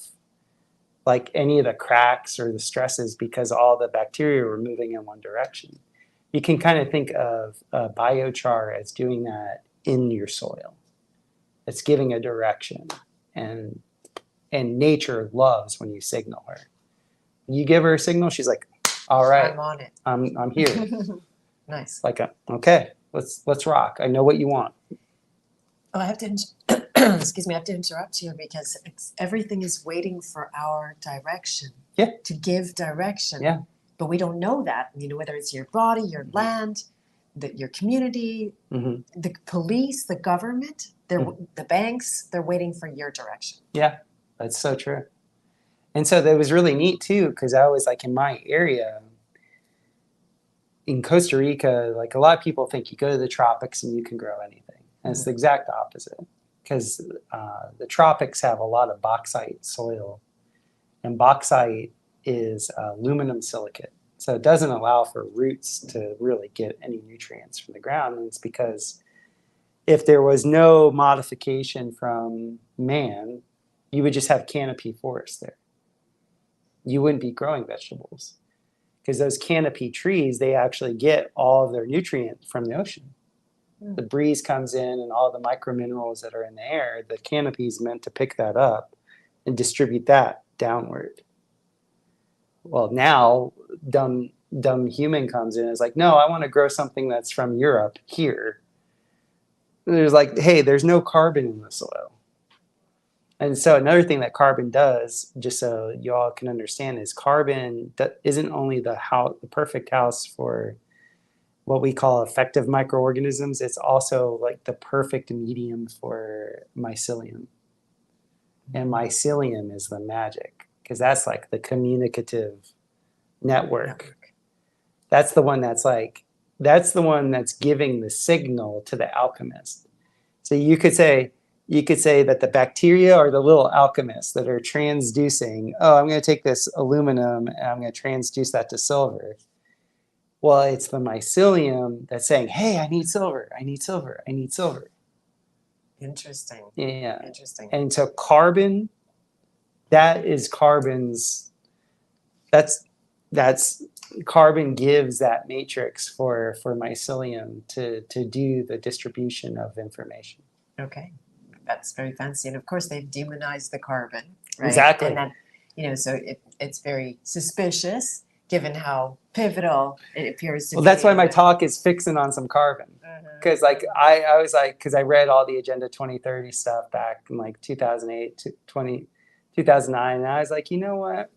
like any of the cracks or the stresses because all the bacteria were moving in one direction. You can kind of think of biochar as doing that in your soil. It's giving a direction, and nature loves when you signal her. When you give her a signal, she's like, all right, I'm on it. I'm here. Nice. Like, okay, let's rock. I know what you want. Oh, I have to excuse me, I have to interrupt you because everything is waiting for our direction. Yeah. To give direction. Yeah. But we don't know that. You know, whether it's your body, your land, your community, the police, the government, the banks, they're waiting for your direction. Yeah, that's so true. And so that was really neat too, because I was like in my area in Costa Rica, like a lot of people think you go to the tropics and you can grow anything. And it's the exact opposite, because the tropics have a lot of bauxite soil, and bauxite is aluminum silicate. So it doesn't allow for roots to really get any nutrients from the ground. And it's because if there was no modification from man, you would just have canopy forest there. You wouldn't be growing vegetables, because those canopy trees, they actually get all of their nutrient from the ocean. The breeze comes in and all the microminerals that are in the air, the canopy is meant to pick that up and distribute that downward. Well, now dumb human comes in and is like, no, I want to grow something that's from Europe here. There's like, hey, there's no carbon in the soil. And so another thing that carbon does, just so you all can understand, is carbon isn't only the perfect house for what we call effective microorganisms, it's also like the perfect medium for mycelium. And mycelium is the magic, because that's like the communicative network. That's the one that's giving the signal to the alchemist. So you could say that the bacteria are the little alchemists that are transducing, I'm going to take this aluminum and I'm going to transduce that to silver. Well, it's the mycelium that's saying, hey, I need silver, I need silver, I need silver. Interesting. Yeah. Interesting. And so carbon, that's carbon gives that matrix for mycelium to do the distribution of information. Okay. That's very fancy. And of course they've demonized the carbon, right? Exactly. And that, so it's very suspicious given how pivotal it appears to be. Well, that's why my talk is fixing on some carbon. Because I was like, because I read all the Agenda 2030 stuff back in like 2008 to 2009. And I was like, you know what?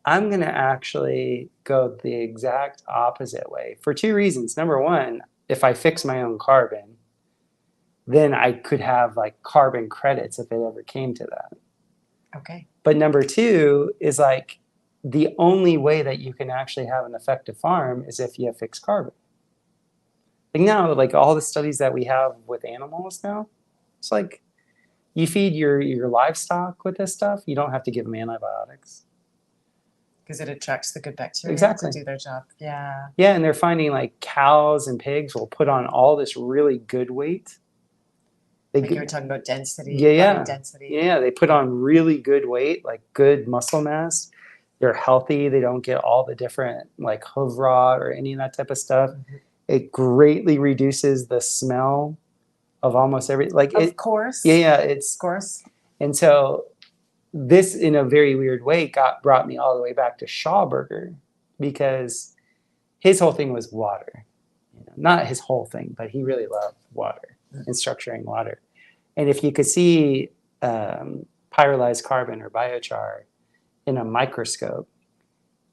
I'm going to actually go the exact opposite way for 2 reasons. Number one, if I fix my own carbon, then I could have like carbon credits if it ever came to that. Okay. But number 2 is like, the only way that you can actually have an effective farm is if you have fixed carbon. Like now, like all the studies that we have with animals now, it's like you feed your livestock with this stuff, you don't have to give them antibiotics. Because it attracts the good bacteria Exactly. to do their job. Yeah. Yeah, and they're finding like cows and pigs will put on all this really good weight. Like you were talking about density, yeah, body density. Yeah, they put on really good weight, like good muscle mass. They're healthy. They don't get all the different like hoof rot or any of that type of stuff. Mm-hmm. It greatly reduces the smell of almost every Of course. Yeah, it's of course. And so this, in a very weird way, brought me all the way back to Schauberger, because his whole thing was water. Not his whole thing, but he really loved water and structuring water. And if you could see pyrolised carbon or BioChar in a microscope,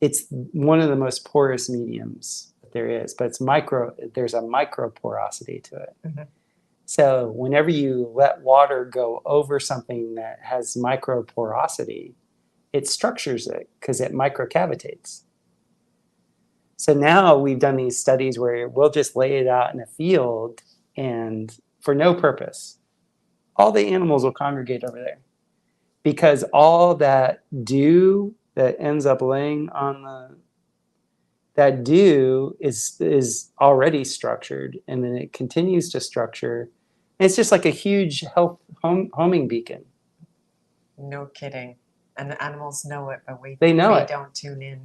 it's one of the most porous mediums that there is, but there's a micro porosity to it. Mm-hmm. So whenever you let water go over something that has micro porosity, it structures it because it microcavitates. So now we've done these studies where we'll just lay it out in a field and for no purpose, all the animals will congregate over there, because all that dew that ends up laying on that dew is already structured, and then it continues to structure. And it's just like a huge homing beacon. No kidding. And the animals know it, but we don't tune in.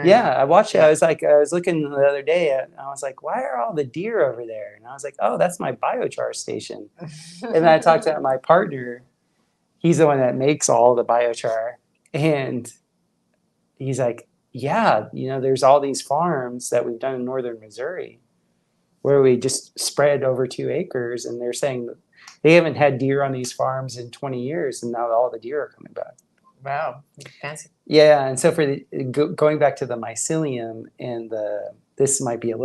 Yeah, I watched it. I was looking the other day and I was like, why are all the deer over there? And I was like, oh, that's my BioChar station. And then I talked to my partner. He's the one that makes all the BioChar. And he's like, yeah, there's all these farms that we've done in northern Missouri where we just spread over 2 acres. And they're saying that they haven't had deer on these farms in 20 years. And now all the deer are coming back. Wow, fancy. Yeah, and so for going back to the mycelium, and this might be a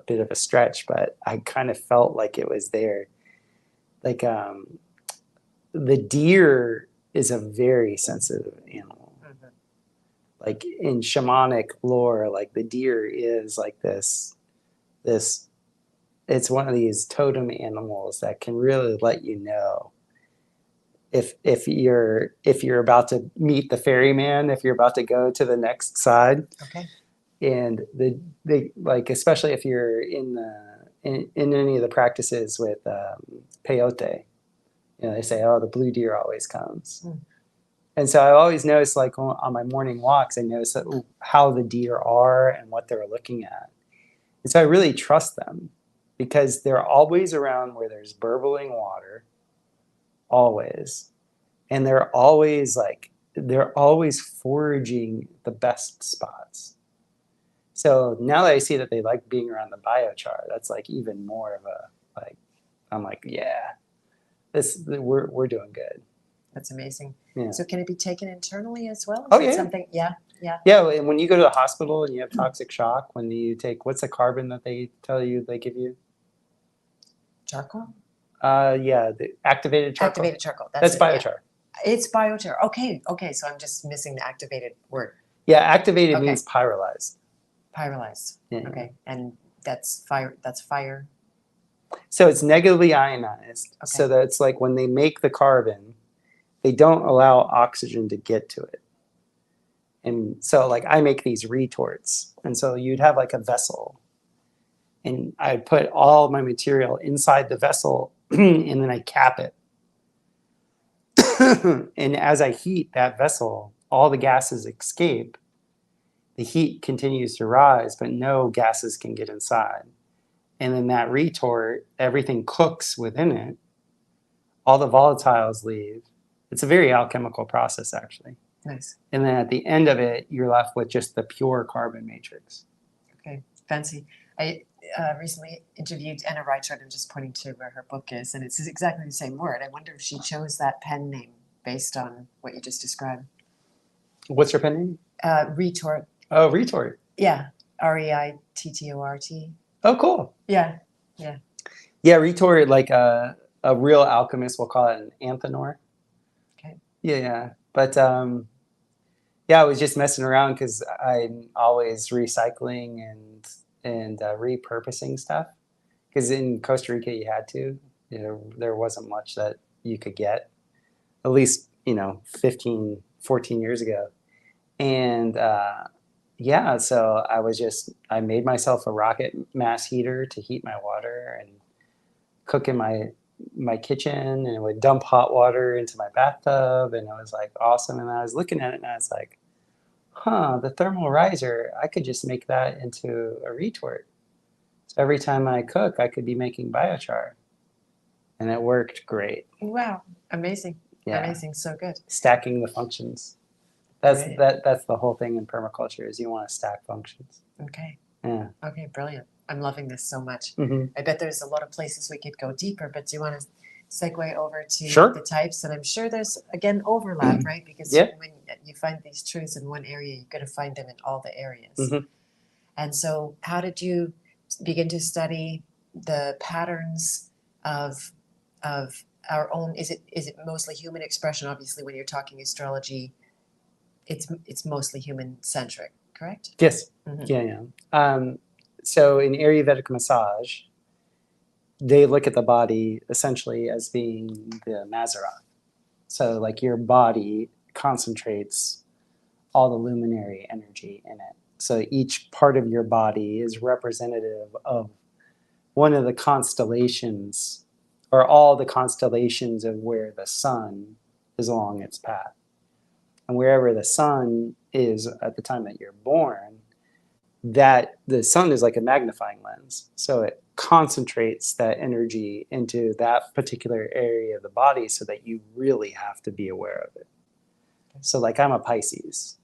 bit of a stretch, but I kind of felt like it was there. Like the deer is a very sensitive animal. Mm-hmm. Like in shamanic lore, like the deer is like this. It's one of these totem animals that can really let you know if you're about to meet the ferryman, if you're about to go to the next side. Okay. And they like, especially if you're in any of the practices with peyote, they say, oh, the blue deer always comes. Mm. And so I always notice, like on my morning walks, I notice how the deer are and what they're looking at. And so I really trust them, because they're always around where there's burbling water. Always. And they're always foraging the best spots. So now that I see that they like being around the BioChar, that's like even more of a, like, I'm like, yeah, we're doing good. That's amazing. Yeah. So can it be taken internally as well? Oh, yeah. Something, yeah. Yeah, and when you go to the hospital and you have toxic shock, when you take, what's the carbon that they tell you they give you? Charcoal? Yeah, the activated charcoal. Activated charcoal. That's BioChar. Yeah. It's BioChar. Okay. So I'm just missing the activated word. Yeah, activated means pyrolised. Pyrolised. Yeah. Okay, and that's fire. That's fire. So it's negatively ionized. Okay. So that's like when they make the carbon, they don't allow oxygen to get to it. And so like I make these retorts, and so you'd have like a vessel, and I put all my material inside the vessel, and then I cap it. And as I heat that vessel, all the gases escape. The heat continues to rise, but no gases can get inside. And then that retort, everything cooks within it. All the volatiles leave. It's a very alchemical process, actually. Nice. And then at the end of it, you're left with just the pure carbon matrix. Okay, fancy. I recently interviewed Anna Reichert. I'm just pointing to where her book is, and it's exactly the same word. I wonder if she chose that pen name based on what you just described. What's her pen name? Retort. Oh, retort. Yeah, REITTORT. Oh, cool. Yeah. Yeah, retort, like a real alchemist will call it an anthenor. Okay. Yeah. But Yeah, I was just messing around because I'm always recycling and repurposing stuff. Because in Costa Rica, you had to. You know, there wasn't much that you could get, at least, 15, 14 years ago. And yeah, so I made myself a rocket mass heater to heat my water and cook in my kitchen, and would dump hot water into my bathtub, and it was like awesome. And I was looking at it and I was like, huh, the thermal riser, I could just make that into a retort. So every time I cook, I could be making biochar. And it worked great. Wow. Amazing. Yeah. Amazing. So good. Stacking the functions. That's the whole thing in permaculture, is you want to stack functions. Okay. Yeah. Okay, brilliant. I'm loving this so much. Mm-hmm. I bet there's a lot of places we could go deeper, but do you want to segue over to Sure. the types? And I'm sure there's, again, overlap, right? Because Yeah. when you find these truths in one area, you're going to find them in all the areas. Mm-hmm. And so how did you begin to study the patterns of our own? Is it mostly human expression? Obviously, when you're talking astrology, it's mostly human centric, correct? Yes. Mm-hmm. Yeah. So in Ayurvedic massage, they look at the body essentially as being the Mazzaroth. So like your body concentrates all the luminary energy in it. So each part of your body is representative of one of the constellations, or all the constellations of where the sun is along its path. And wherever the sun is at the time that you're born, that the sun is like a magnifying lens. So it concentrates that energy into that particular area of the body so that you really have to be aware of it. So like I'm a Pisces.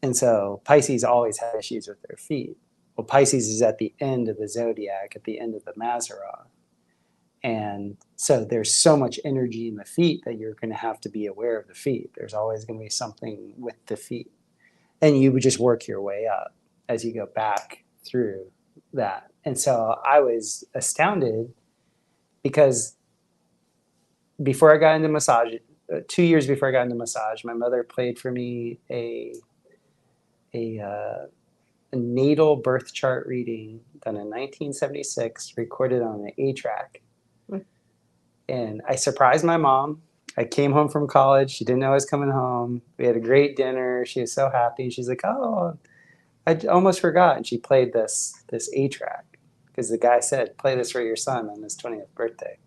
And so Pisces always have issues with their feet. Well, Pisces is at the end of the zodiac, at the end of the Mazzaroth. And so there's so much energy in the feet that you're going to have to be aware of the feet. There's always going to be something with the feet. And you would just work your way up as you go back through that. And so I was astounded because before I got into massage, 2 years before I got into massage, my mother played for me a natal birth chart reading done in 1976, recorded on an 8-track. And I surprised my mom. I came home from college. She didn't know I was coming home. We had a great dinner. She was so happy. She's like, oh, I almost forgot. And she played this 8-track because the guy said, play this for your son on his 20th birthday.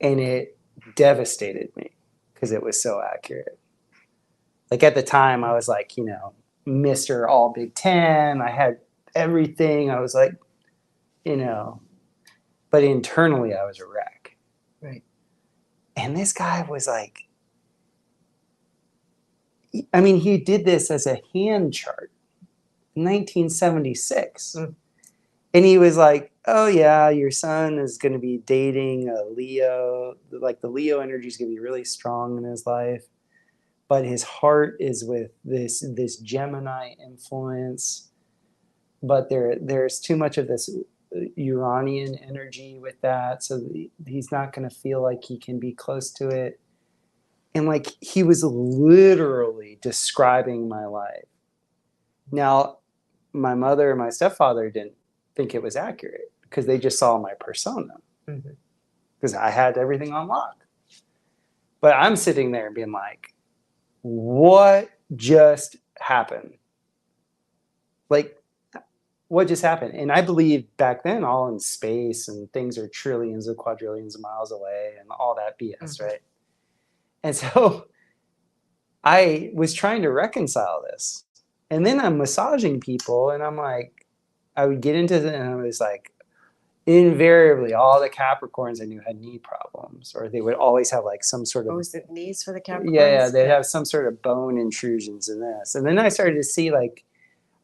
And it devastated me because it was so accurate. Like at the time, I was like, Mr. All Big Ten. I had everything. I was like, but internally I was a wreck. Right. And this guy was like, I mean, he did this as a hand chart in 1976. Mm. And he was like, oh yeah, your son is going to be dating a Leo. Like the Leo energy is going to be really strong in his life. But his heart is with this Gemini influence. But there's too much of this Uranian energy with that. So he's not going to feel like he can be close to it. And like he was literally describing my life. Now, my mother and my stepfather didn't think it was accurate because they just saw my persona. Because I had everything on lock. But I'm sitting there being like, what just happened? Like, what just happened? And I believe back then all in space and things are trillions of quadrillions of miles away and all that BS, right? And so I was trying to reconcile this. And then I'm massaging people and I'm like, I would get into it and I was like, invariably all the Capricorns I knew had knee problems, or they would always have like some sort of... Oh, was it knees for the Capricorns? Yeah, they'd have some sort of bone intrusions in this. And then I started to see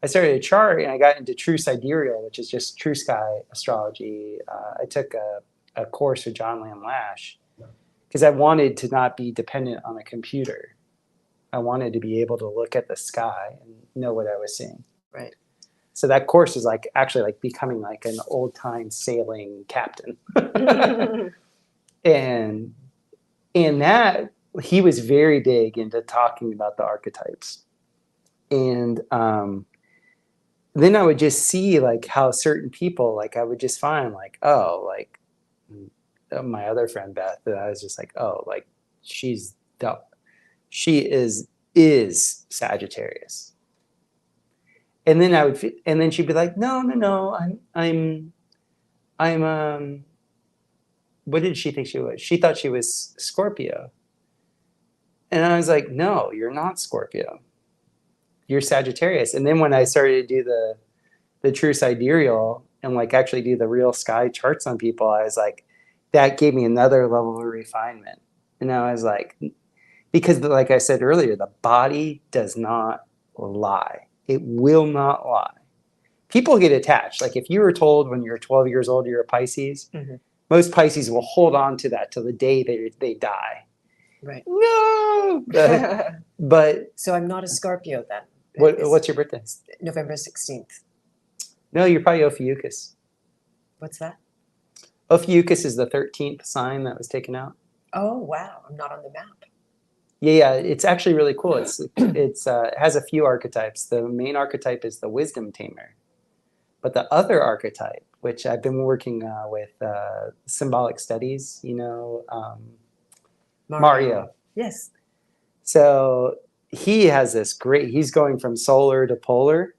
I started a chart and I got into true sidereal, which is just true sky astrology. I took a course with John Lamb Lash because I wanted to not be dependent on a computer. I wanted to be able to look at the sky and know what I was seeing. Right. So that course is actually like becoming like an old time sailing captain. And that he was very big into talking about the archetypes. And then I would just see like how certain people, like I would just find like, oh, like my other friend Beth, and I was just like, oh, like she's the, she is Sagittarius. And then and then she'd be like, no, I'm what did she think she was? She thought she was Scorpio. And I was like, no, you're not Scorpio. You're Sagittarius. And then when I started to do the true sidereal and like actually do the real sky charts on people, I was like, that gave me another level of refinement. And I was like, because like I said earlier, the body does not lie. It will not lie. People get attached. Like if you were told when you're 12 years old you're a Pisces, most Pisces will hold on to that till the day they die. Right. No. But so I'm not a Scorpio then. What's your birthday? November 16th. No, you're probably Ophiuchus. What's that? Ophiuchus is the 13th sign that was taken out. Oh, wow. I'm not on the map. Yeah, it's actually really cool. It has a few archetypes. The main archetype is the wisdom tamer. But the other archetype, which I've been working with symbolic studies, you know, Mario. Yes. So he has this he's going from solar to polar.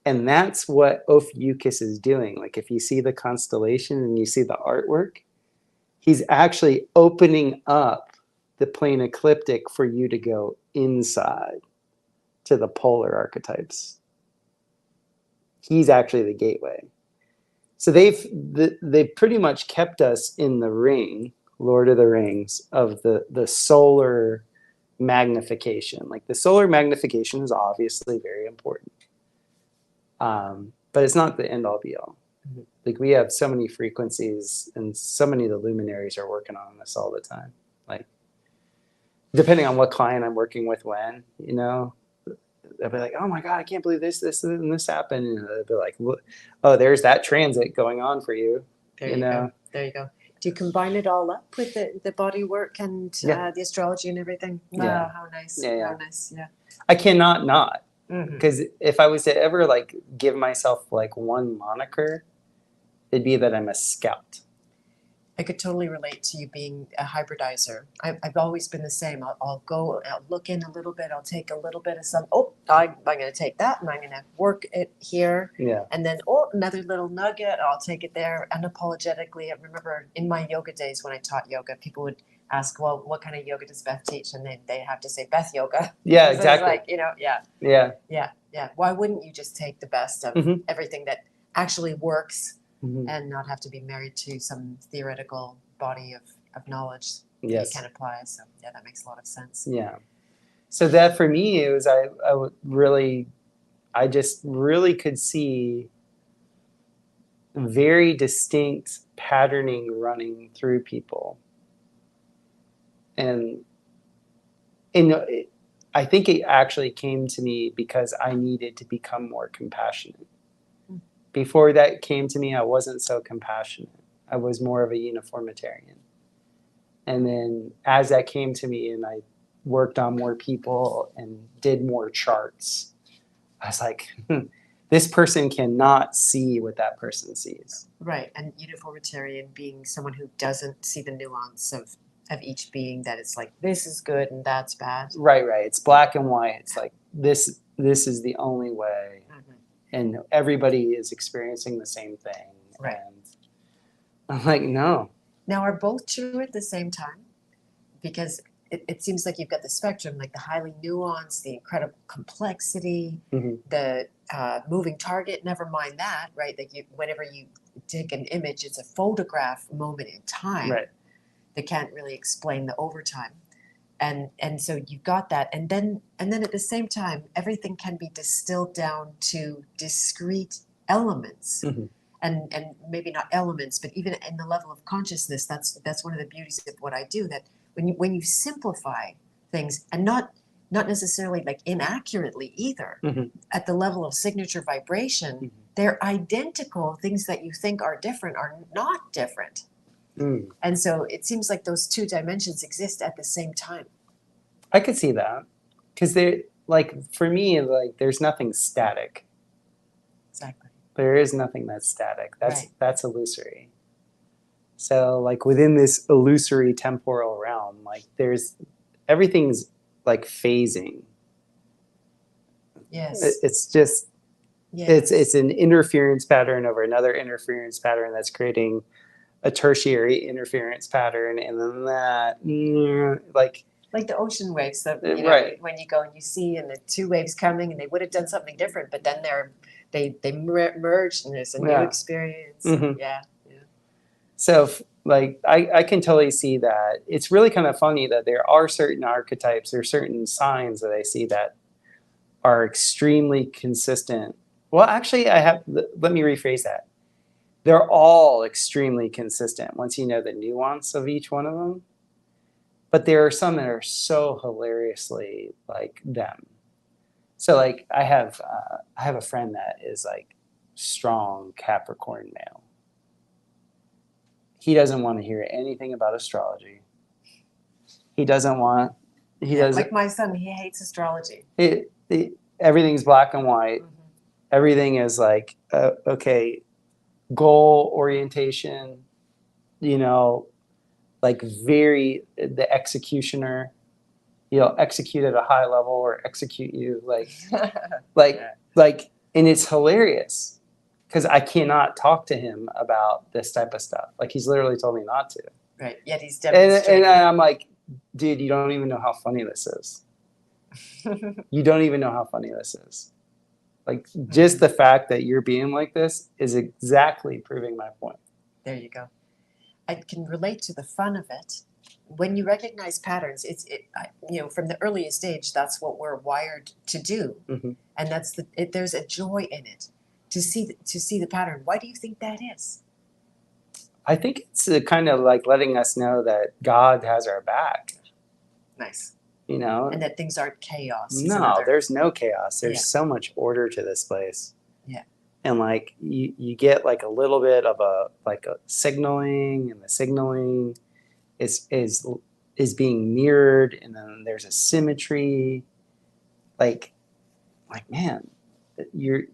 And that's what Ophiuchus is doing. Like if you see the constellation and you see the artwork, he's actually opening up the plane ecliptic for you to go inside to the polar archetypes. He's actually the gateway. So they've pretty much kept us in the ring, Lord of the Rings, of the solar magnification. Like the solar magnification is obviously very important. But it's not the end all be all. Like we have so many frequencies and so many of the luminaries are working on this all the time. Like depending on what client I'm working with when, you know, they'll be like, oh my God, I can't believe this and this happened. And they'll be like, oh, there's that transit going on for you. There you go. There you go. Do you combine it all up with the body work and the astrology and everything? Wow, yeah. How nice. Yeah. How nice. Yeah. I cannot not. Because if I was to ever like give myself like one moniker, it'd be that I'm a scout. I could totally relate to you being a hybridizer. I've always been the same. I'll look in a little bit. I'll take a little bit of some. Oh, I'm going to take that and I'm going to work it here. Yeah. And then, another little nugget. I'll take it there unapologetically. I remember in my yoga days when I taught yoga, people would ask, well, what kind of yoga does Beth teach? And then they have to say Beth yoga. Yeah, so exactly. Like, yeah. Why wouldn't you just take the best of everything that actually works and not have to be married to some theoretical body of knowledge that you can apply? So yeah, that makes a lot of sense. Yeah. So that for me, it was, I just really could see very distinct patterning running through people. And I think it actually came to me because I needed to become more compassionate. Before that came to me, I wasn't so compassionate. I was more of a uniformitarian. And then as that came to me and I worked on more people and did more charts, I was like, this person cannot see what that person sees. Right. And uniformitarian being someone who doesn't see the nuance of each being, that it's like, this is good and that's bad. Right. It's black and white. It's like, this is the only way. And everybody is experiencing the same thing. Right. And I'm like, no. Now, are both true at the same time? Because it seems like you've got the spectrum, like the highly nuanced, the incredible complexity, the moving target, never mind that, right? Like whenever you take an image, it's a photograph moment in time. Right. That can't really explain the overtime. And so you've got that. And then at the same time, everything can be distilled down to discrete elements. And maybe not elements, but even in the level of consciousness, that's one of the beauties of what I do, that when you simplify things, and not necessarily like inaccurately either, at the level of signature vibration, they're identical. Things that you think are different are not different. Mm. And so it seems like those two dimensions exist at the same time. I could see that. Because for me, like there's nothing static. Exactly. There is nothing that's static. Right. That's illusory. So like within this illusory temporal realm, like everything's like phasing. Yes. It's just Yes. it's an interference pattern over another interference pattern that's creating a tertiary interference pattern, and then that like the ocean waves that right. when you go and you see and the two waves coming and they would have done something different, but then they merged and there's a new experience. Mm-hmm. Yeah. So like I can totally see that. It's really kind of funny that there are certain archetypes or certain signs that I see that are extremely consistent. Well, actually, let me rephrase that. They're all extremely consistent once you know the nuance of each one of them. But there are some that are so hilariously like them. So like I have a friend that is like strong Capricorn male. He doesn't want to hear anything about astrology. He doesn't want. He doesn't. Like my son, he hates astrology. Everything's black and white. Mm-hmm. Everything is like okay, goal orientation. Like the executioner. Execute at a high level or execute you and it's hilarious because I cannot talk to him about this type of stuff. Like he's literally told me not to. Right. Yet he's demonstrating. And I'm like, dude, you don't even know how funny this is. You don't even know how funny this is. Like just the fact that you're being like this is exactly proving my point. There you go. I can relate to the fun of it. When you recognize patterns, from the earliest age, that's what we're wired to do, mm-hmm. and there's a joy in it to see the pattern. Why do you think that is? I think it's kind of like letting us know that God has our back. Nice. And that things aren't chaos. No, there's no chaos. There's so much order to this place. Yeah. And like you get like a little bit of a signaling, and the signaling is being mirrored, and then there's a symmetry. Like man, you're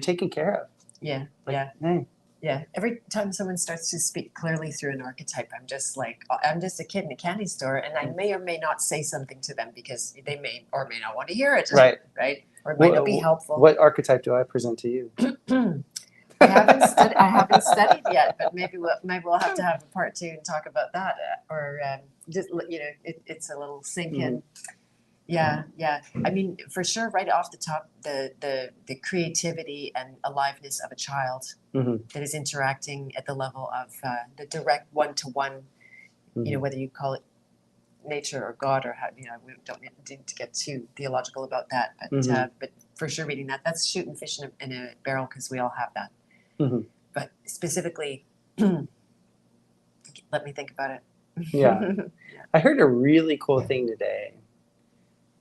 taken care of. Yeah. Hey. Yeah. Every time someone starts to speak clearly through an archetype, I'm just a kid in a candy store, and I may or may not say something to them because they may or may not want to hear it. Right. Right. Or it might not be helpful. What archetype do I present to you? I haven't studied yet, but maybe we'll have to have a part 2 and talk about that, or just it's a little sink in. Yeah. I mean, for sure, right off the top, the creativity and aliveness of a child mm-hmm. that is interacting at the level of the direct one-to-one. Mm-hmm. Whether you call it nature or God or how we don't need to get too theological about that, but mm-hmm. But for sure, reading that's shooting fish in a barrel because we all have that. Mm-hmm. But specifically, let me think about it. Yeah. I heard a really cool thing today,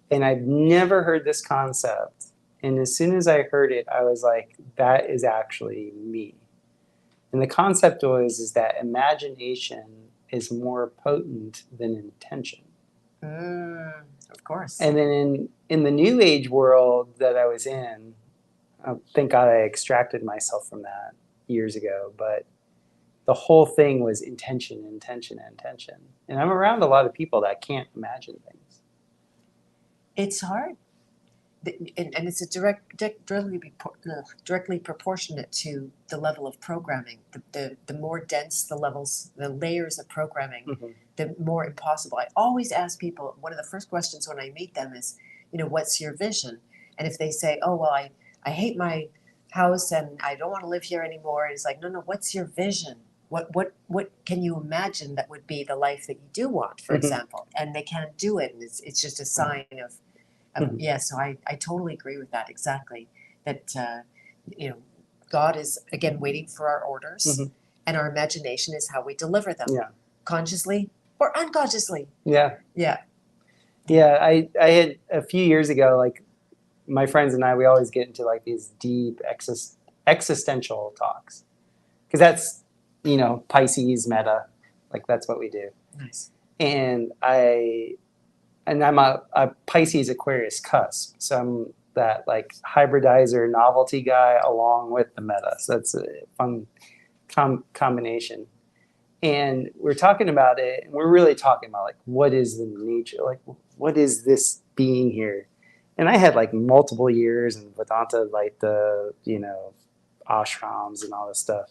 and I've never heard this concept. And as soon as I heard it, I was like, that is actually me. And the concept is that imagination is more potent than intention. Of course. And then in the new age world that I was in, thank God I extracted myself from that years ago, but the whole thing was intention. And I'm around a lot of people that can't imagine things. It's hard. And it's directly proportionate to the level of programming. The more dense the levels, the layers of programming, mm-hmm. the more impossible. I always ask people, one of the first questions when I meet them is, what's your vision? And if they say, oh, well, I hate my house and I don't want to live here anymore. And it's like, no, what's your vision? What can you imagine that would be the life that you do want, for mm-hmm. example? And they can't do it. And it's just a sign of mm-hmm. Yeah, so I totally agree with that, exactly. That, God is, again, waiting for our orders, mm-hmm. and our imagination is how we deliver them, consciously or unconsciously. Yeah. Yeah. Yeah, I had a few years ago, like my friends and I, we always get into like these deep existential talks, because you know, Pisces meta, like that's what we do. Nice. And I'm a Pisces Aquarius cusp, so I'm that like hybridizer novelty guy along with the meta. So that's a fun combination. And we're talking about it, and we're really talking about like what is the nature, like what is this being here? And I had like multiple years in Vedanta, like the, you know, ashrams and all this stuff.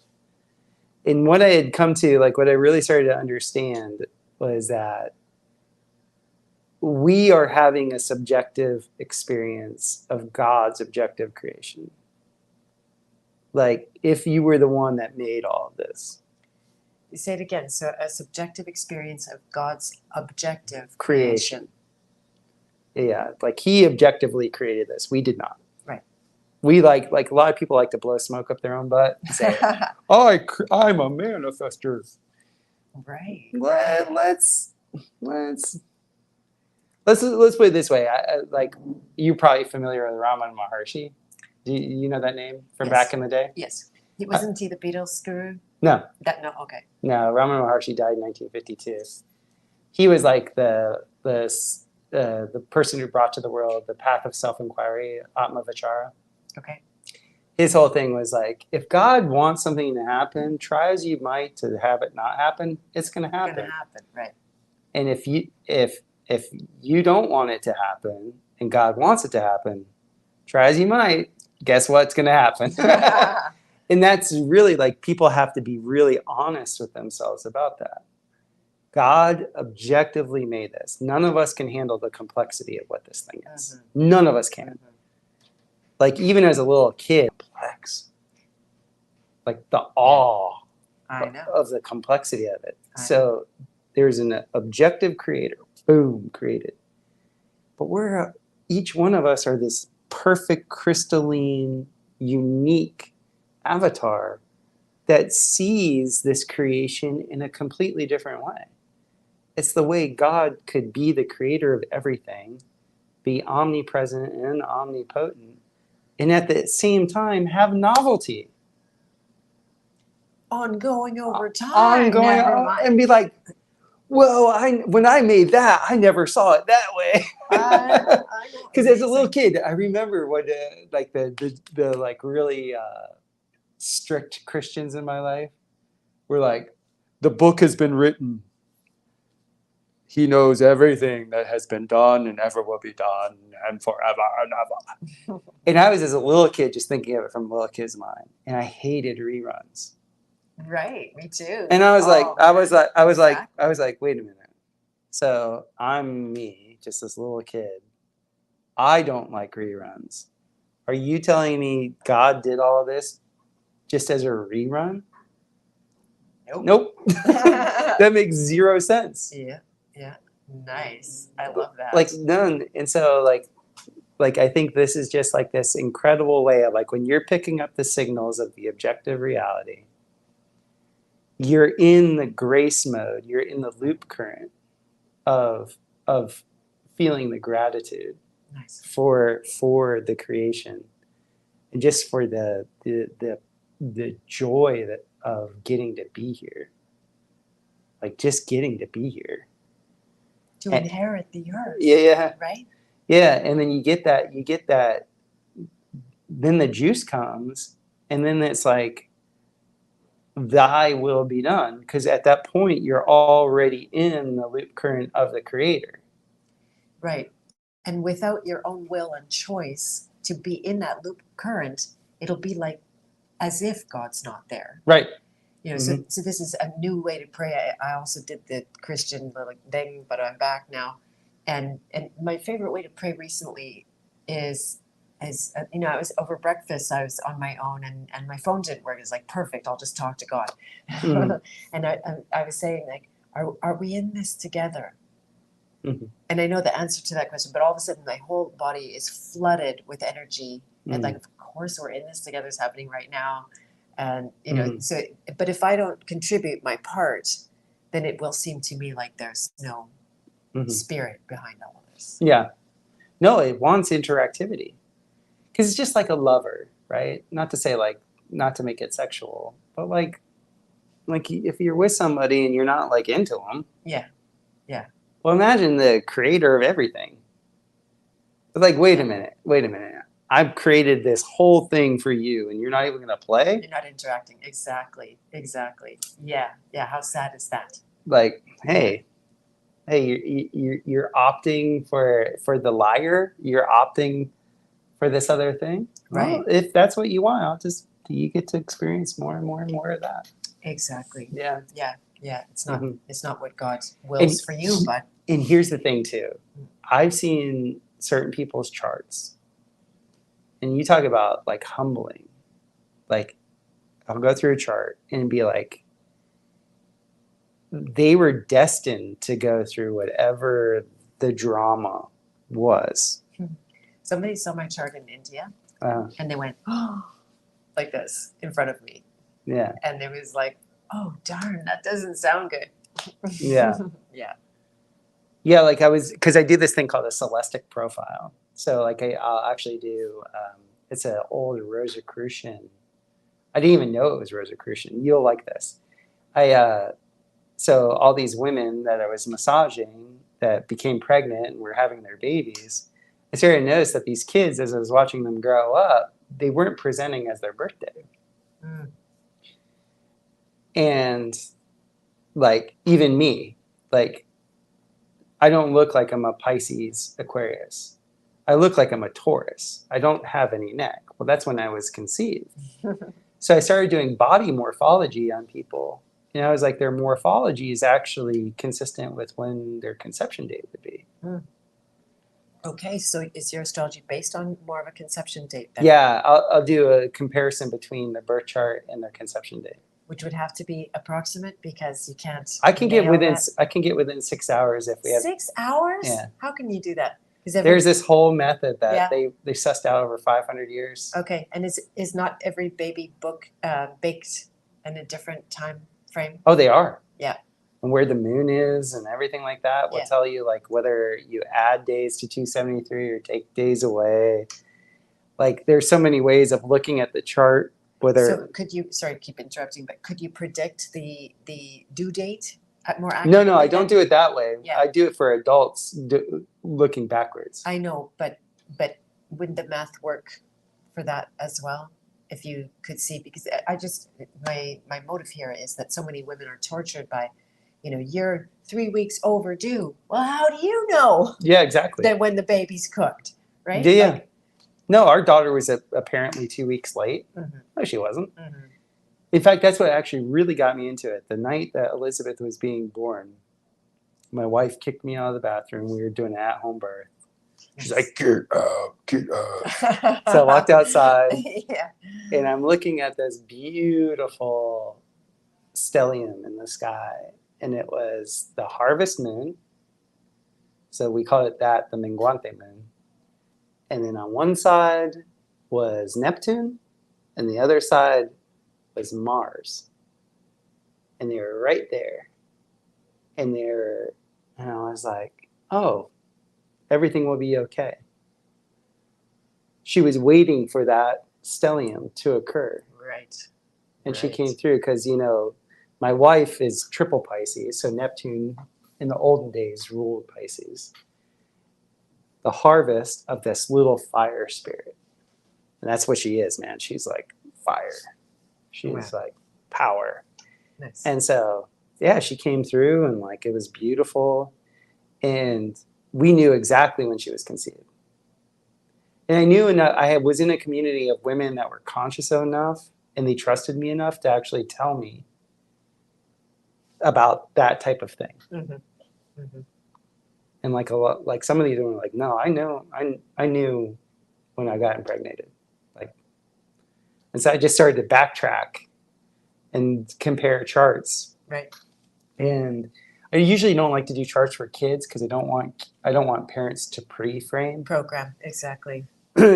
And what I had come to, like what I really started to understand was that we are having a subjective experience of God's objective creation. Like if you were the one that made all of this. Say it again. So a subjective experience of God's objective Creation. Yeah, like he objectively created this. We did not. Right. We like a lot of people like to blow smoke up their own butt and say, I'm a manifester. Right. Let's put it this way. Like you're probably familiar with Ramana Maharshi. Do you know that name from back in the day? Yes. Wasn't he the Beatles guru? No. Okay. No, Ramana Maharshi died in 1952. He was like the person who brought to the world the path of self-inquiry, Atma Vichara. Okay. His whole thing was like, if God wants something to happen, try as you might to have it not happen, it's going to happen. It's going to happen, right. And if you don't want it to happen and God wants it to happen, try as you might, guess what's going to happen? And that's really like people have to be really honest with themselves about that. God objectively made this. None of us can handle the complexity of what this thing is. Mm-hmm. None of us can. Mm-hmm. Like even as a little kid, complex. Like the awe of the complexity of it. So there's an objective creator, boom, created. But each one of us are this perfect, crystalline, unique avatar that sees this creation in a completely different way. It's the way God could be the creator of everything, be omnipresent and omnipotent, and at the same time have novelty. Ongoing over time. And be like, well, when I made that, I never saw it that way. Because as a little kid, I remember what like the like really strict Christians in my life were like, the book has been written. He knows everything that has been done and ever will be done and forever and ever. And I was as a little kid just thinking of it from a little kid's mind, and I hated reruns. Right, me too. And I was like, wait a minute. So I'm me, just this little kid. I don't like reruns. Are you telling me God did all of this just as a rerun? Nope. That makes zero sense. Yeah. Nice. I love that. Like none. And so like I think this is just like this incredible way of like when you're picking up the signals of the objective reality, you're in the grace mode, you're in the loop current of feeling the gratitude for the creation and just for the joy of getting to be here. Like just getting to be here. To inherit the earth. Yeah. Right? Yeah. And then you get that, then the juice comes, and then it's like, thy will be done. Because at that point, you're already in the loop current of the creator. Right. And without your own will and choice to be in that loop current, it'll be like as if God's not there. Right. You know, so this is a new way to pray. I also did the Christian little thing, but I'm back now. And my favorite way to pray recently is you know, I was over breakfast, I was on my own and my phone didn't work. It's like, perfect, I'll just talk to God. And I was saying like, are we in this together? Mm-hmm. And I know the answer to that question, but all of a sudden my whole body is flooded with energy. And like, of course we're in this together, it's happening right now. And, you know, so, but if I don't contribute my part, then it will seem to me like there's no spirit behind all of this. Yeah. No, it wants interactivity. Because it's just like a lover, right? Not to say like, not to make it sexual, but like like if you're with somebody and you're not like into them. Yeah. Yeah. Well, imagine the creator of everything. But like, wait a minute. I've created this whole thing for you, and you're not even going to play. You're not interacting. Exactly. Yeah. How sad is that? Like, hey, you're opting for the liar. You're opting for this other thing. Right. Well, if that's what you want, you get to experience more and more and more of that. Exactly. Yeah. It's not what God wills for you, but. And here's the thing too. I've seen certain people's charts, and you talk about like humbling. Like, I'll go through a chart and be like, they were destined to go through whatever the drama was. Somebody saw my chart in India, and they went, oh, like this in front of me. Yeah. And it was like, oh, darn, that doesn't sound good. Yeah. Yeah, like because I do this thing called a celestic profile. So like I'll actually do, it's an old Rosicrucian. I didn't even know it was Rosicrucian. You'll like this. So all these women that I was massaging that became pregnant and were having their babies, I started to notice that these kids, as I was watching them grow up, they weren't presenting as their birthday. And like, even me, like, I don't look like I'm a Pisces Aquarius. I look like I'm a Taurus. I don't have any neck. Well, that's when I was conceived. So I started doing body morphology on people. And I was like, their morphology is actually consistent with when their conception date would be. Okay, so is your astrology based on more of a conception date then? Yeah, I'll do a comparison between the birth chart and their conception date. Which would have to be approximate because you can't. I can get within 6 hours if we have 6 hours. Yeah. How can you do that? There's this whole method that they sussed out over 500 years. Okay, and is not every baby book baked in a different time frame? Oh, they are. Yeah. And where the moon is and everything like that will tell you like whether you add days to 273 or take days away. Like there's so many ways of looking at the chart. So could you, sorry to keep interrupting, but could you predict the due date more accurately? No, I don't do it that way. Yeah. I do it for adults looking backwards. I know, but wouldn't the math work for that as well? If you could see, because my motive here is that so many women are tortured by, you're 3 weeks overdue. Well, how do you know? Yeah, exactly. That when the baby's cooked, right? Yeah. No, our daughter was apparently 2 weeks late. Mm-hmm. No, she wasn't. Mm-hmm. In fact, that's what actually really got me into it. The night that Elizabeth was being born, my wife kicked me out of the bathroom. We were doing an at-home birth. She's like, get up. So I walked outside, and I'm looking at this beautiful stellium in the sky, and it was the harvest moon. So we call it the menguante moon. And then on one side was Neptune, and the other side was Mars. And they were right there. And I was like, oh, everything will be okay. She was waiting for that stellium to occur. Right. And she came through because, my wife is triple Pisces, so Neptune in the olden days ruled Pisces. The harvest of this little fire spirit. And that's what she is, man. She's like fire. She's like power. Nice. And so, yeah, she came through and like it was beautiful. And we knew exactly when she was conceived. And I knew I was in a community of women that were conscious enough and they trusted me enough to actually tell me about that type of thing. Mm-hmm. Mm-hmm. And like some of these women were like, no, I knew when I got impregnated. And so I just started to backtrack and compare charts. Right. And I usually don't like to do charts for kids because I don't want parents to pre-frame. Program, exactly.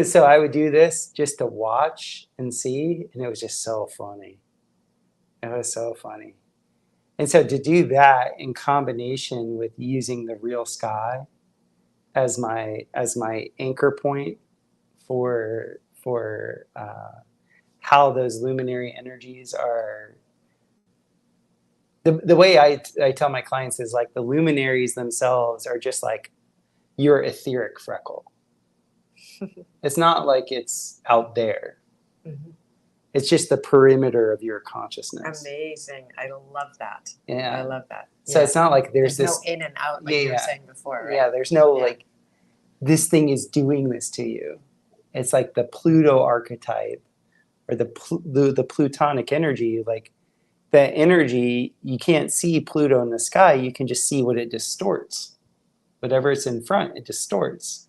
So I would do this just to watch and see, and it was just so funny. It was so funny. And so to do that in combination with using the real sky as my anchor point for how those luminary energies are the way I tell my clients is like the luminaries themselves are just like your etheric freckle. It's not like it's out there. Mhm. It's just the perimeter of your consciousness. Amazing. I love that. Yeah. I love that. So it's not like there's this no in and out like you were saying before, right? Yeah, there's no like this thing is doing this to you. It's like the Pluto archetype or the plutonic energy, like that energy, you can't see Pluto in the sky, you can just see what it distorts. Whatever it's in front, it distorts.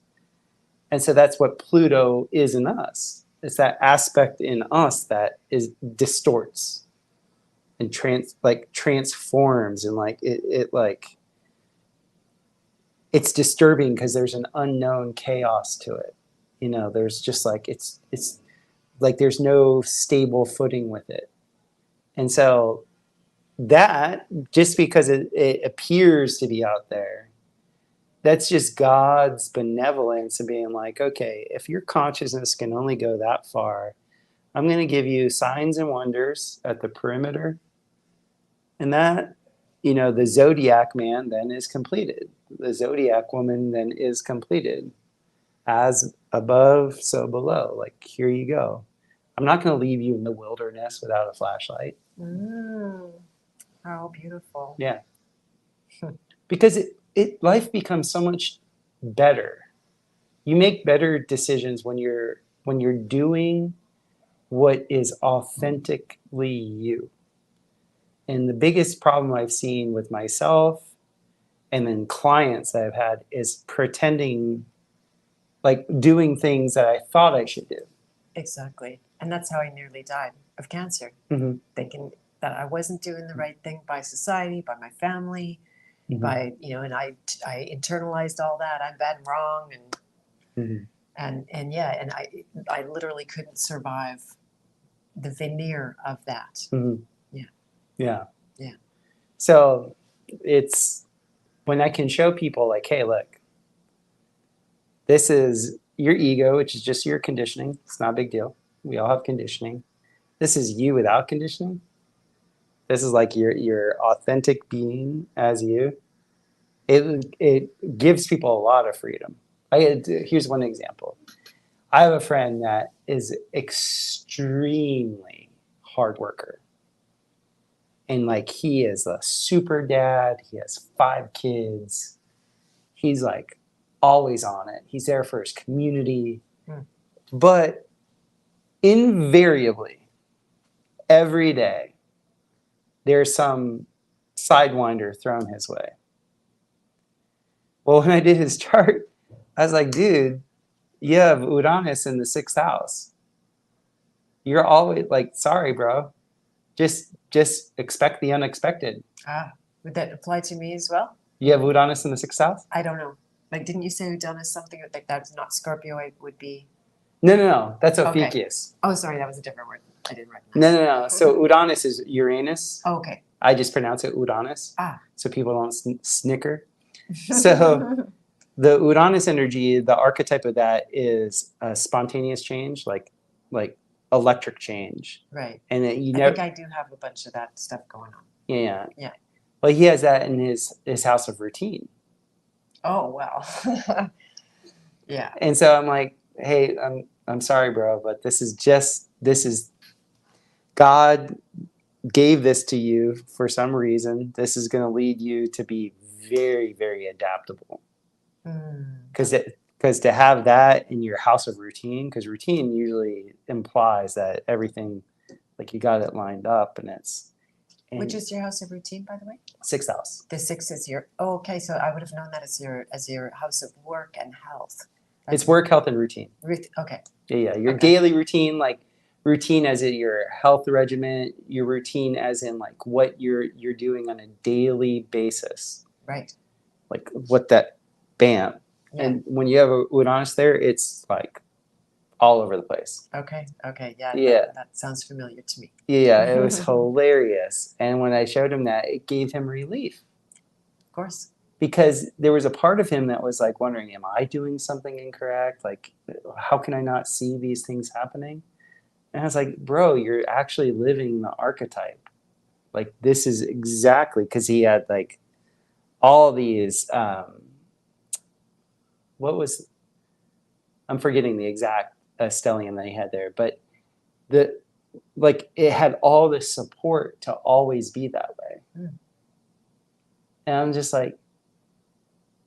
And so that's what Pluto is in us. It's that aspect in us that is distorts and transforms, and like it like it's disturbing because there's an unknown chaos to it. You know, there's just like it's like there's no stable footing with it. And so that, just because it appears to be out there, that's just God's benevolence and being like, okay, if your consciousness can only go that far, I'm going to give you signs and wonders at the perimeter. And that, you know, the zodiac man then is completed. The zodiac woman then is completed. As above, so below. Like, here you go. I'm not going to leave you in the wilderness without a flashlight. How beautiful. Yeah. Because life becomes so much better. You make better decisions when you're doing what is authentically you. And the biggest problem I've seen with myself and then clients that I've had is pretending, like doing things that I thought I should do. Exactly. And that's how I nearly died of cancer. Mm-hmm. Thinking that I wasn't doing the right thing by society, by my family, Mm-hmm. by, you know, and I internalized all that. I'm bad and wrong. And yeah, and I literally couldn't survive the veneer of that. Mm-hmm. Yeah. Yeah. So it's when I can show people like, hey, look, this is your ego, which is just your conditioning. It's not a big deal. We all have conditioning. This is you without conditioning. This is like your authentic being as you. It gives people a lot of freedom. Here's one example. I have a friend that is extremely hard worker. And like he is a super dad. He has 5 kids. He's like always on it. He's there for his community. But invariably, every day, there's some sidewinder thrown his way. Well, when I did his chart, I was like, dude, you have Uranus in the 6th house. You're always like, sorry, bro. Just expect the unexpected. Would that apply to me as well? You have Uranus in the 6th house? I don't know. Like, didn't you say Uranus something like that's not Scorpio? It would be. No. That's Ophiuchus. Okay. Oh, sorry, that was a different word. I didn't recognize. No. So Uranus is Uranus. Oh, okay. I just pronounce it Uranus. So people don't snicker. So the Uranus energy, the archetype of that is a spontaneous change, like electric change. Right. And I think I do have a bunch of that stuff going on. Yeah. Yeah. Well, he has that in his house of routine. Oh, wow. Yeah. And so I'm like, hey, I'm sorry, bro, but this is God gave this to you for some reason. This is going to lead you to be very, very adaptable. Because to have that in your house of routine, because routine usually implies that everything, like you got it lined up, and it's. Which is your house of routine, by the way? 6th house. The 6th is your. Oh, okay. So I would have known that as your house of work and health. It's work, health, and routine. Okay. Yeah. Your daily routine, like routine as in your health regimen, your routine as in like what you're doing on a daily basis. Right. Like what that, bam. Yeah. And when you have a Uranus there, it's like all over the place. Okay. Yeah. That sounds familiar to me. Yeah, it was hilarious. And when I showed him that, it gave him relief. Of course. Because there was a part of him that was like wondering, am I doing something incorrect? Like, how can I not see these things happening? And I was like, bro, you're actually living the archetype. like this is exactly, because he had like all these I'm forgetting the exact stellium that he had there, but it had all this support to always be that way. And I'm just like,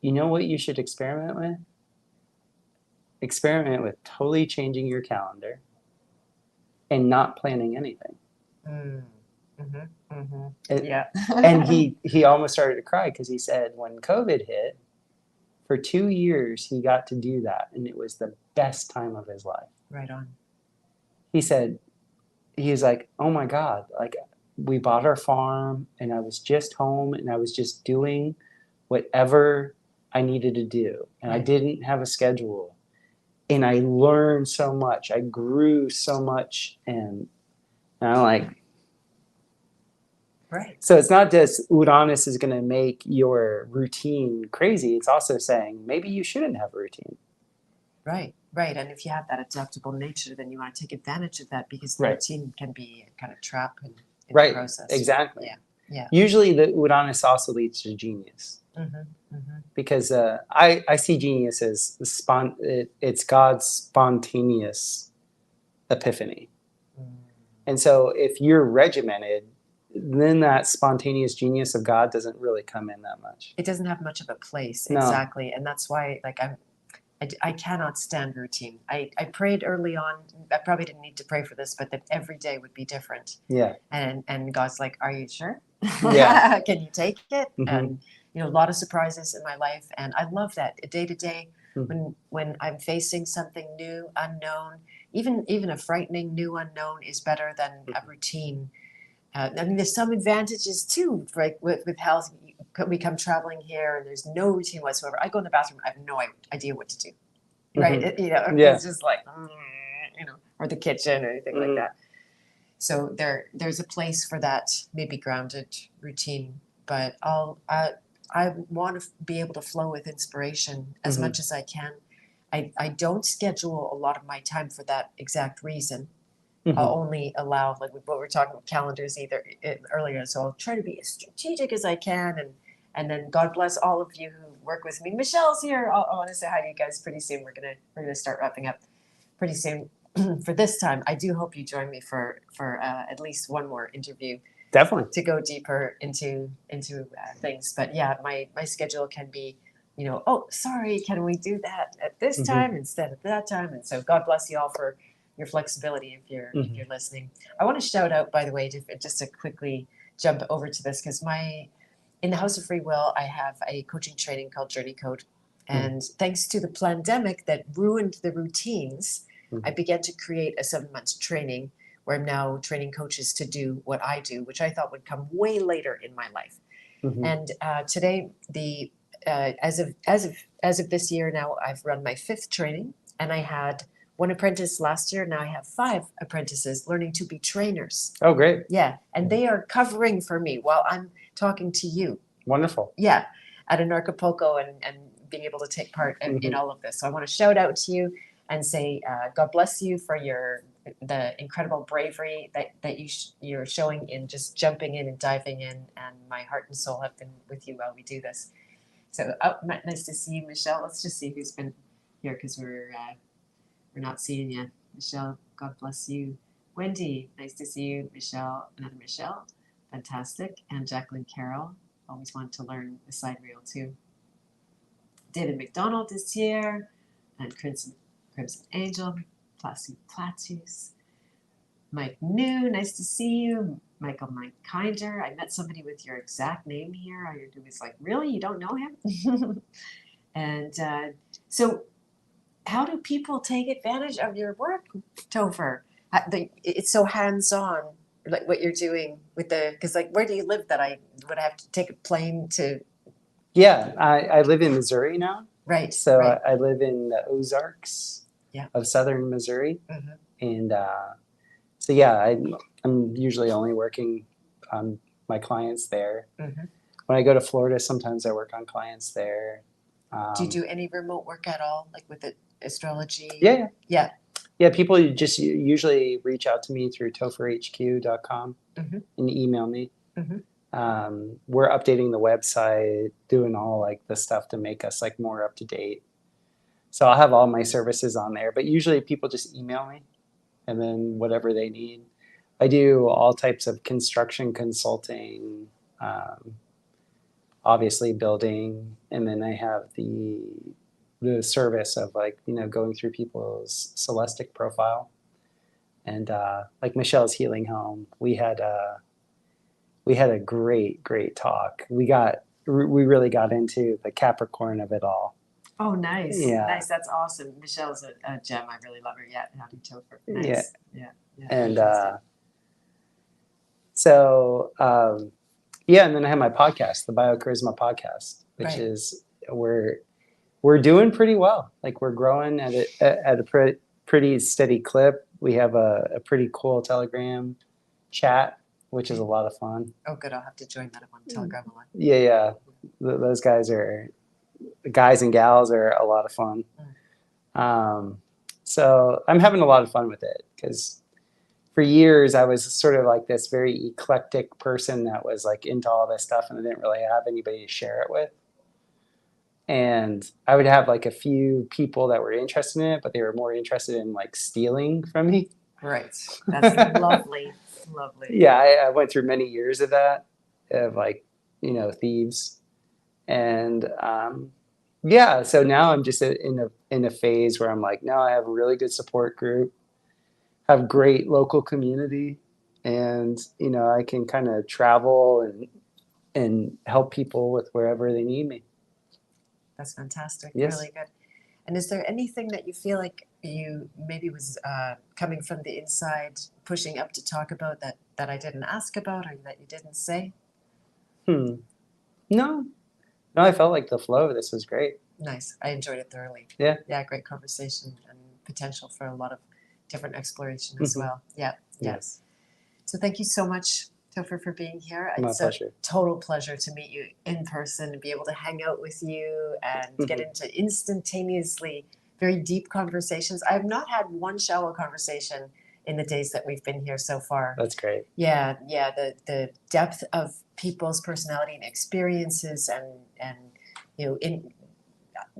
you know what you should experiment with? Experiment with totally changing your calendar and not planning anything. Yeah. And he almost started to cry because he said when COVID hit, for 2 years, he got to do that. And it was the best time of his life. Right on. He said, he's like, oh my God, like we bought our farm and I was just home and I was just doing whatever I needed to do. And I didn't have a schedule. And I learned so much. I grew so much. And I'm like, right. So it's not just Uranus is going to make your routine crazy. It's also saying maybe you shouldn't have a routine. Right, right. And if you have that adaptable nature, then you want to take advantage of that because the routine can be a kind of trap in the process. Exactly. Yeah. Usually the Uranus also leads to genius. Because I see genius as it's God's spontaneous epiphany. And so if you're regimented, then that spontaneous genius of God doesn't really come in that much. It doesn't have much of a place. No. Exactly. And that's why I cannot stand routine. I prayed early on, I probably didn't need to pray for this, but that every day would be different. Yeah. And God's like, are you sure? Yeah. Can you take it? And a lot of surprises in my life. And I love that day to day when I'm facing something new, unknown, even a frightening new unknown is better than a routine. I mean, there's some advantages too, right? With health, we come traveling here and there's no routine whatsoever. I go in the bathroom, I have no idea what to do, right? It's just like, or the kitchen or anything like that. So there's a place for that, maybe grounded routine. But I want to be able to flow with inspiration as much as I can. I don't schedule a lot of my time for that exact reason. I'll only allow, like what we're talking about, calendars earlier. So I'll try to be as strategic as I can. And then God bless all of you who work with me. Michelle's here. I want to say hi to you guys pretty soon. We're gonna start wrapping up pretty soon for this time. I do hope you join me for at least one more interview. Definitely. To go deeper into things. But yeah, my schedule can be, oh, sorry, can we do that at this time instead of that time? And so God bless you all for your flexibility if you're listening. I want to shout out, by the way, just to quickly jump over to this, because in the House of Free Will, I have a coaching training called Journey Code. And thanks to the pandemic that ruined the routines, I began to create a 7-month training where I'm now training coaches to do what I do, which I thought would come way later in my life. And today, as of this year now, I've run my 5th training, and I had 1 apprentice last year. Now I have 5 apprentices learning to be trainers. Oh, great. Yeah. And they are covering for me while I'm talking to you. Wonderful. Yeah. At Anarchapulco and being able to take part in all of this. So I want to shout out to you and say, God bless you for the incredible bravery that you're showing in just jumping in and diving in. And my heart and soul have been with you while we do this. So nice to see you, Michelle. Let's just see who's been here because we're not seeing you. Michelle, God bless you. Wendy, nice to see you. Michelle, another Michelle, fantastic. And Jacqueline Carroll, always want to learn the side reel too. David McDonald is here, and Crimson Angel, Platus. Mike New, nice to see you. Michael Mike Kinder, I met somebody with your exact name here. I was like, really? You don't know him? And so how do people take advantage of your work, Topher? It's so hands-on, like what you're doing with because like, where do you live that I would have to take a plane to? Yeah, I live in Missouri now. Right. So right. I live in the Ozarks of southern Missouri. And so yeah, I'm usually only working on my clients there. When I go to Florida, sometimes I work on clients there. Do you do any remote work at all, like with astrology? Yeah. People just usually reach out to me through topherhq.com and email me. We're updating the website, doing all like the stuff to make us like more up to date. So I'll have all my services on there, but usually people just email me and then whatever they need. I do all types of construction consulting, obviously building, and then I have the service of like, you know, going through people's celestic profile. And like Michelle's healing home, we had a great talk. We really got into the Capricorn of it all. Oh, nice. Yeah. Nice. That's awesome. Michelle's a gem. I really love her. Yeah. Howdy, Topher. Nice. Yeah. Yeah. And and then I have my podcast, the BioCharisma podcast, which is we're doing pretty well. Like we're growing at a pretty steady clip. We have a pretty cool Telegram chat, which is a lot of fun. Oh, good. I'll have to join that. I'm on Telegram a lot. Yeah. Those guys and gals are a lot of fun. So I'm having a lot of fun with it because for years I was sort of like this very eclectic person that was like into all this stuff and I didn't really have anybody to share it with. And I would have like a few people that were interested in it, but they were more interested in like stealing from me. Right. That's lovely. Lovely. Yeah, I went through many years of that, of like, you know, thieves. And so now I'm just in a phase where I'm like, no, I have a really good support group, have great local community, and, you know, I can kind of travel and help people with wherever they need me. That's fantastic. Yes. Really good. And is there anything that you feel like you maybe was coming from the inside, pushing up to talk about that I didn't ask about or that you didn't say? No, I felt like the flow of this was great. Nice. I enjoyed it thoroughly. Yeah. Yeah, great conversation and potential for a lot of different exploration as well. Yeah. Yes. So thank you so much, Topher, for being here. My it's pleasure. A total pleasure to meet you in person and be able to hang out with you and get into instantaneously very deep conversations. I have not had one shallow conversation in the days that we've been here so far. That's great. Yeah. The depth of people's personality and experiences and you know,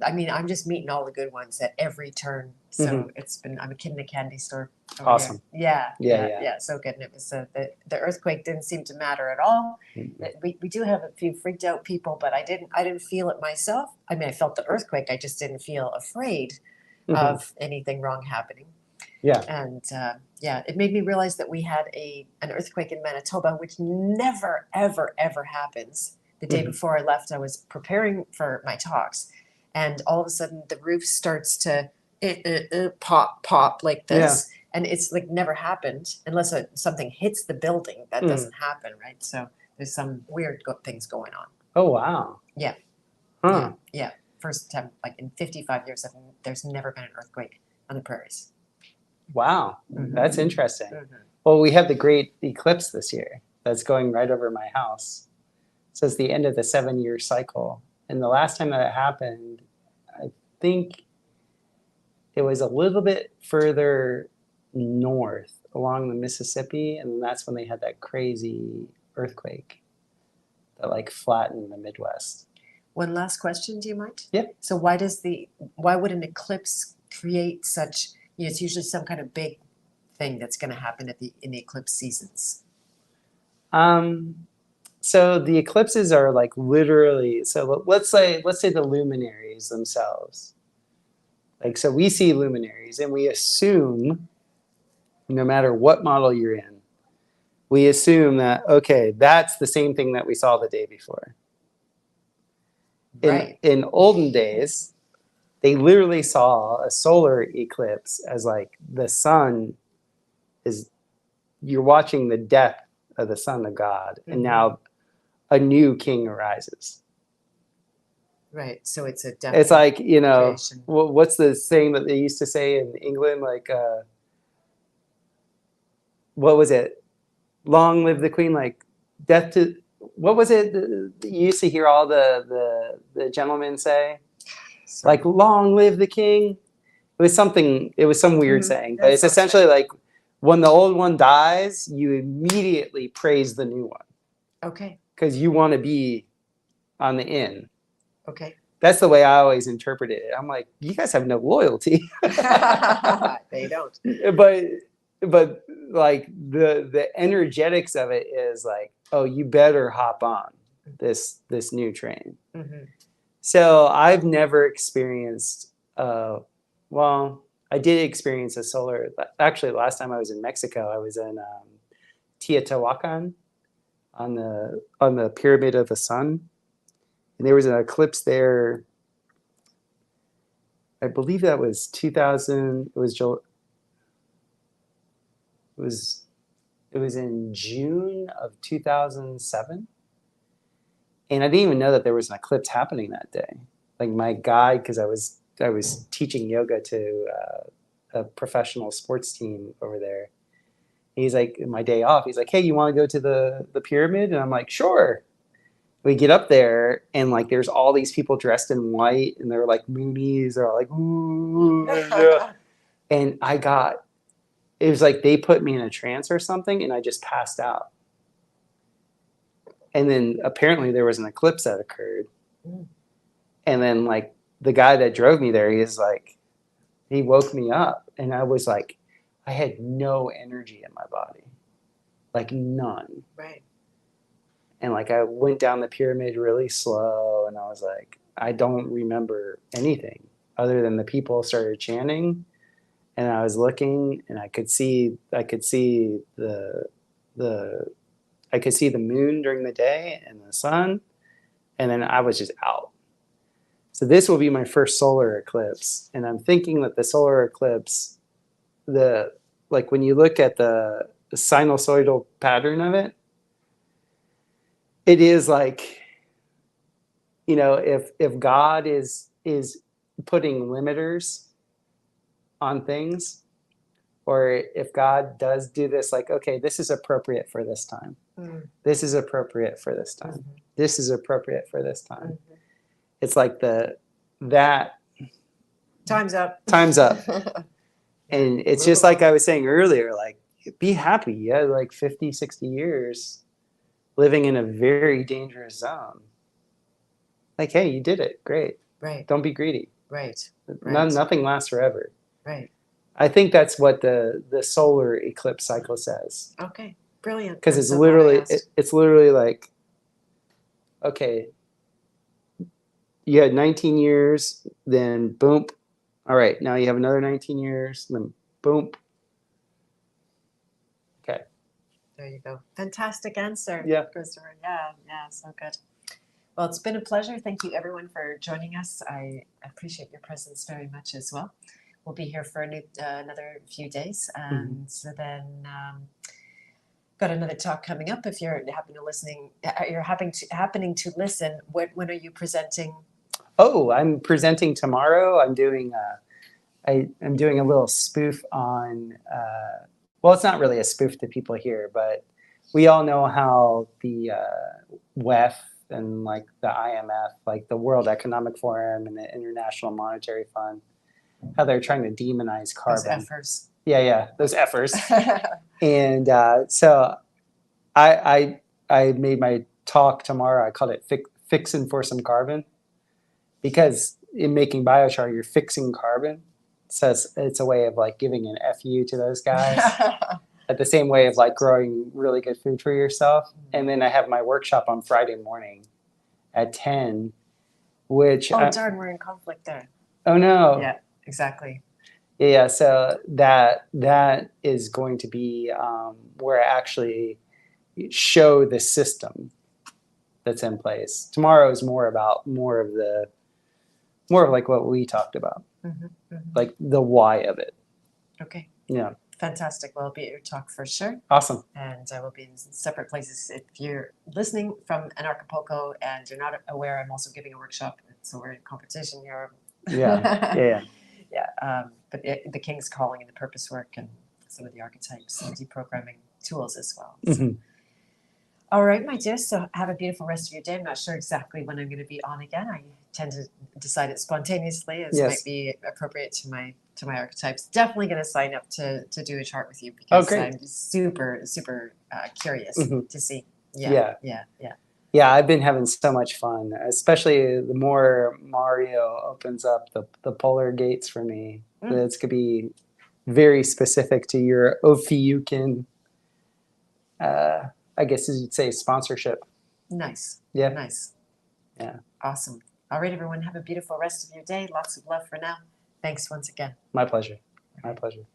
I'm just meeting all the good ones at every turn. So I'm a kid in a candy store. Awesome. Here. Yeah. So good. And it was the earthquake didn't seem to matter at all. We do have a few freaked out people, but I didn't feel it myself. I mean, I felt the earthquake. I just didn't feel afraid of anything wrong happening. Yeah. And it made me realize that we had an earthquake in Manitoba, which never, ever, ever happens. The day before I left, I was preparing for my talks, and all of a sudden the roof starts to pop like this. And it's like never happened unless something hits the building. That doesn't happen, right? So there's some weird things going on. Oh, wow. Yeah. Huh. Yeah. First time, like in 55 years, there's never been an earthquake on the prairies. Wow. That's interesting. Well, we have the great eclipse this year that's going right over my house. So it's the end of the 7-year cycle. And the last time that it happened, I think it was a little bit further north along the Mississippi. And that's when they had that crazy earthquake that like flattened the Midwest. One last question, do you mind? Yeah. So why would an eclipse create such, it's usually some kind of big thing that's going to happen in the eclipse seasons? So the eclipses are like literally, so let's say the luminaries themselves. Like, so we see luminaries and we assume, no matter what model you're in, we assume that, okay, that's the same thing that we saw the day before. In olden days, they literally saw a solar eclipse as like the sun you're watching the death of the Son of God. And now a new king arises. Right. So it's a death. It's like, what's the saying that they used to say in England? Like, what was it? Long live the queen, like death to, what was it? You used to hear all the gentlemen say, like, long live the king. It was some weird saying, but it's essentially like when the old one dies, you immediately praise the new one. Okay. because you want to be on the in. Okay. That's the way I always interpret it. I'm like, you guys have no loyalty. They don't. But like the energetics of it is like, oh, you better hop on this new train. Mm-hmm. So I've never experienced well, I did experience a solar. Actually, last time I was in Mexico, I was in Teotihuacan on the Pyramid of the Sun, and there was an eclipse there. I believe that was 2000. It was in June of 2007, and I didn't even know that there was an eclipse happening that day. Like my guide, because I was teaching yoga to a professional sports team over there. He's like, my day off, he's like, hey, you want to go to the pyramid? And I'm like, sure. We get up there, and like there's all these people dressed in white, and they're like moonies. They're all like, ooh. And it was like they put me in a trance or something, and I just passed out. And then apparently there was an eclipse that occurred. And then like the guy that drove me there, he woke me up, and I was like, I had no energy in my body, like none. Right. And like I went down the pyramid really slow, and I was like, I don't remember anything other than the people started chanting, and I was looking, and I could see the moon during the day and the sun, and then I was just out. So this will be my first solar eclipse, and I'm thinking that the solar eclipse, when you look at the sinusoidal pattern of it, it is like, if God is putting limiters on things, or if God does do this, like, okay, this is appropriate for this time. This is appropriate for this time. Mm-hmm. This is appropriate for this time. Mm-hmm. It's like that time's up. Time's up. And it's just like I was saying earlier, like, be happy. You had like 50, 60 years living in a very dangerous zone. Like, hey, you did it. Great. Right. Don't be greedy. Right. Nothing lasts forever. Right. I think that's what the solar eclipse cycle says. Okay. Brilliant. Because it's literally like, okay, you had 19 years, then boom. All right, now you have another 19 years, then boom. Okay. There you go. Fantastic answer, yeah. Christopher. Yeah, so good. Well, it's been a pleasure. Thank you, everyone, for joining us. I appreciate your presence very much as well. We'll be here for another few days, and so then got another talk coming up. If you're happening to listen, when are you presenting? Oh, I'm presenting tomorrow. I'm doing I'm doing a little spoof on. Well, it's not really a spoof to people here, but we all know how the WEF and like the IMF, like the World Economic Forum and the International Monetary Fund, how they're trying to demonize carbon. Those effers. Yeah, those effers. And so I made my talk tomorrow. I called it Fixing for Some Carbon, because in making BioChar, you're fixing carbon. So it's a way of like giving an FU to those guys. At the same way of like growing really good food for yourself. And then I have my workshop on Friday morning at 10, which... darn, we're in conflict there. Oh, no. Yeah, exactly. Yeah, so that is going to be where I actually show the system that's in place. Tomorrow is more of like what we talked about, like the why of it. Okay. Yeah. Fantastic. Well, I'll be at your talk for sure. Awesome. And I will be in separate places. If you're listening from Anarchapulco and you're not aware, I'm also giving a workshop. So we're in competition here. Yeah. But the King's Calling and the purpose work and some of the archetypes and deprogramming tools as well. So. All right, my dear. So have a beautiful rest of your day. I'm not sure exactly when I'm going to be on again. I tend to decide it spontaneously, as might be appropriate to my archetypes. Definitely going to sign up to do a chart with you, because I'm super, super curious to see. Yeah. Yeah. Yeah. Yeah, I've been having so much fun, especially the more Mario opens up the polar gates for me. It's going to be very specific to your Ophiucan, I guess you'd say, sponsorship. Nice. Yeah. Nice. Yeah. Awesome. All right, everyone. Have a beautiful rest of your day. Lots of love for now. Thanks once again. My pleasure. My pleasure.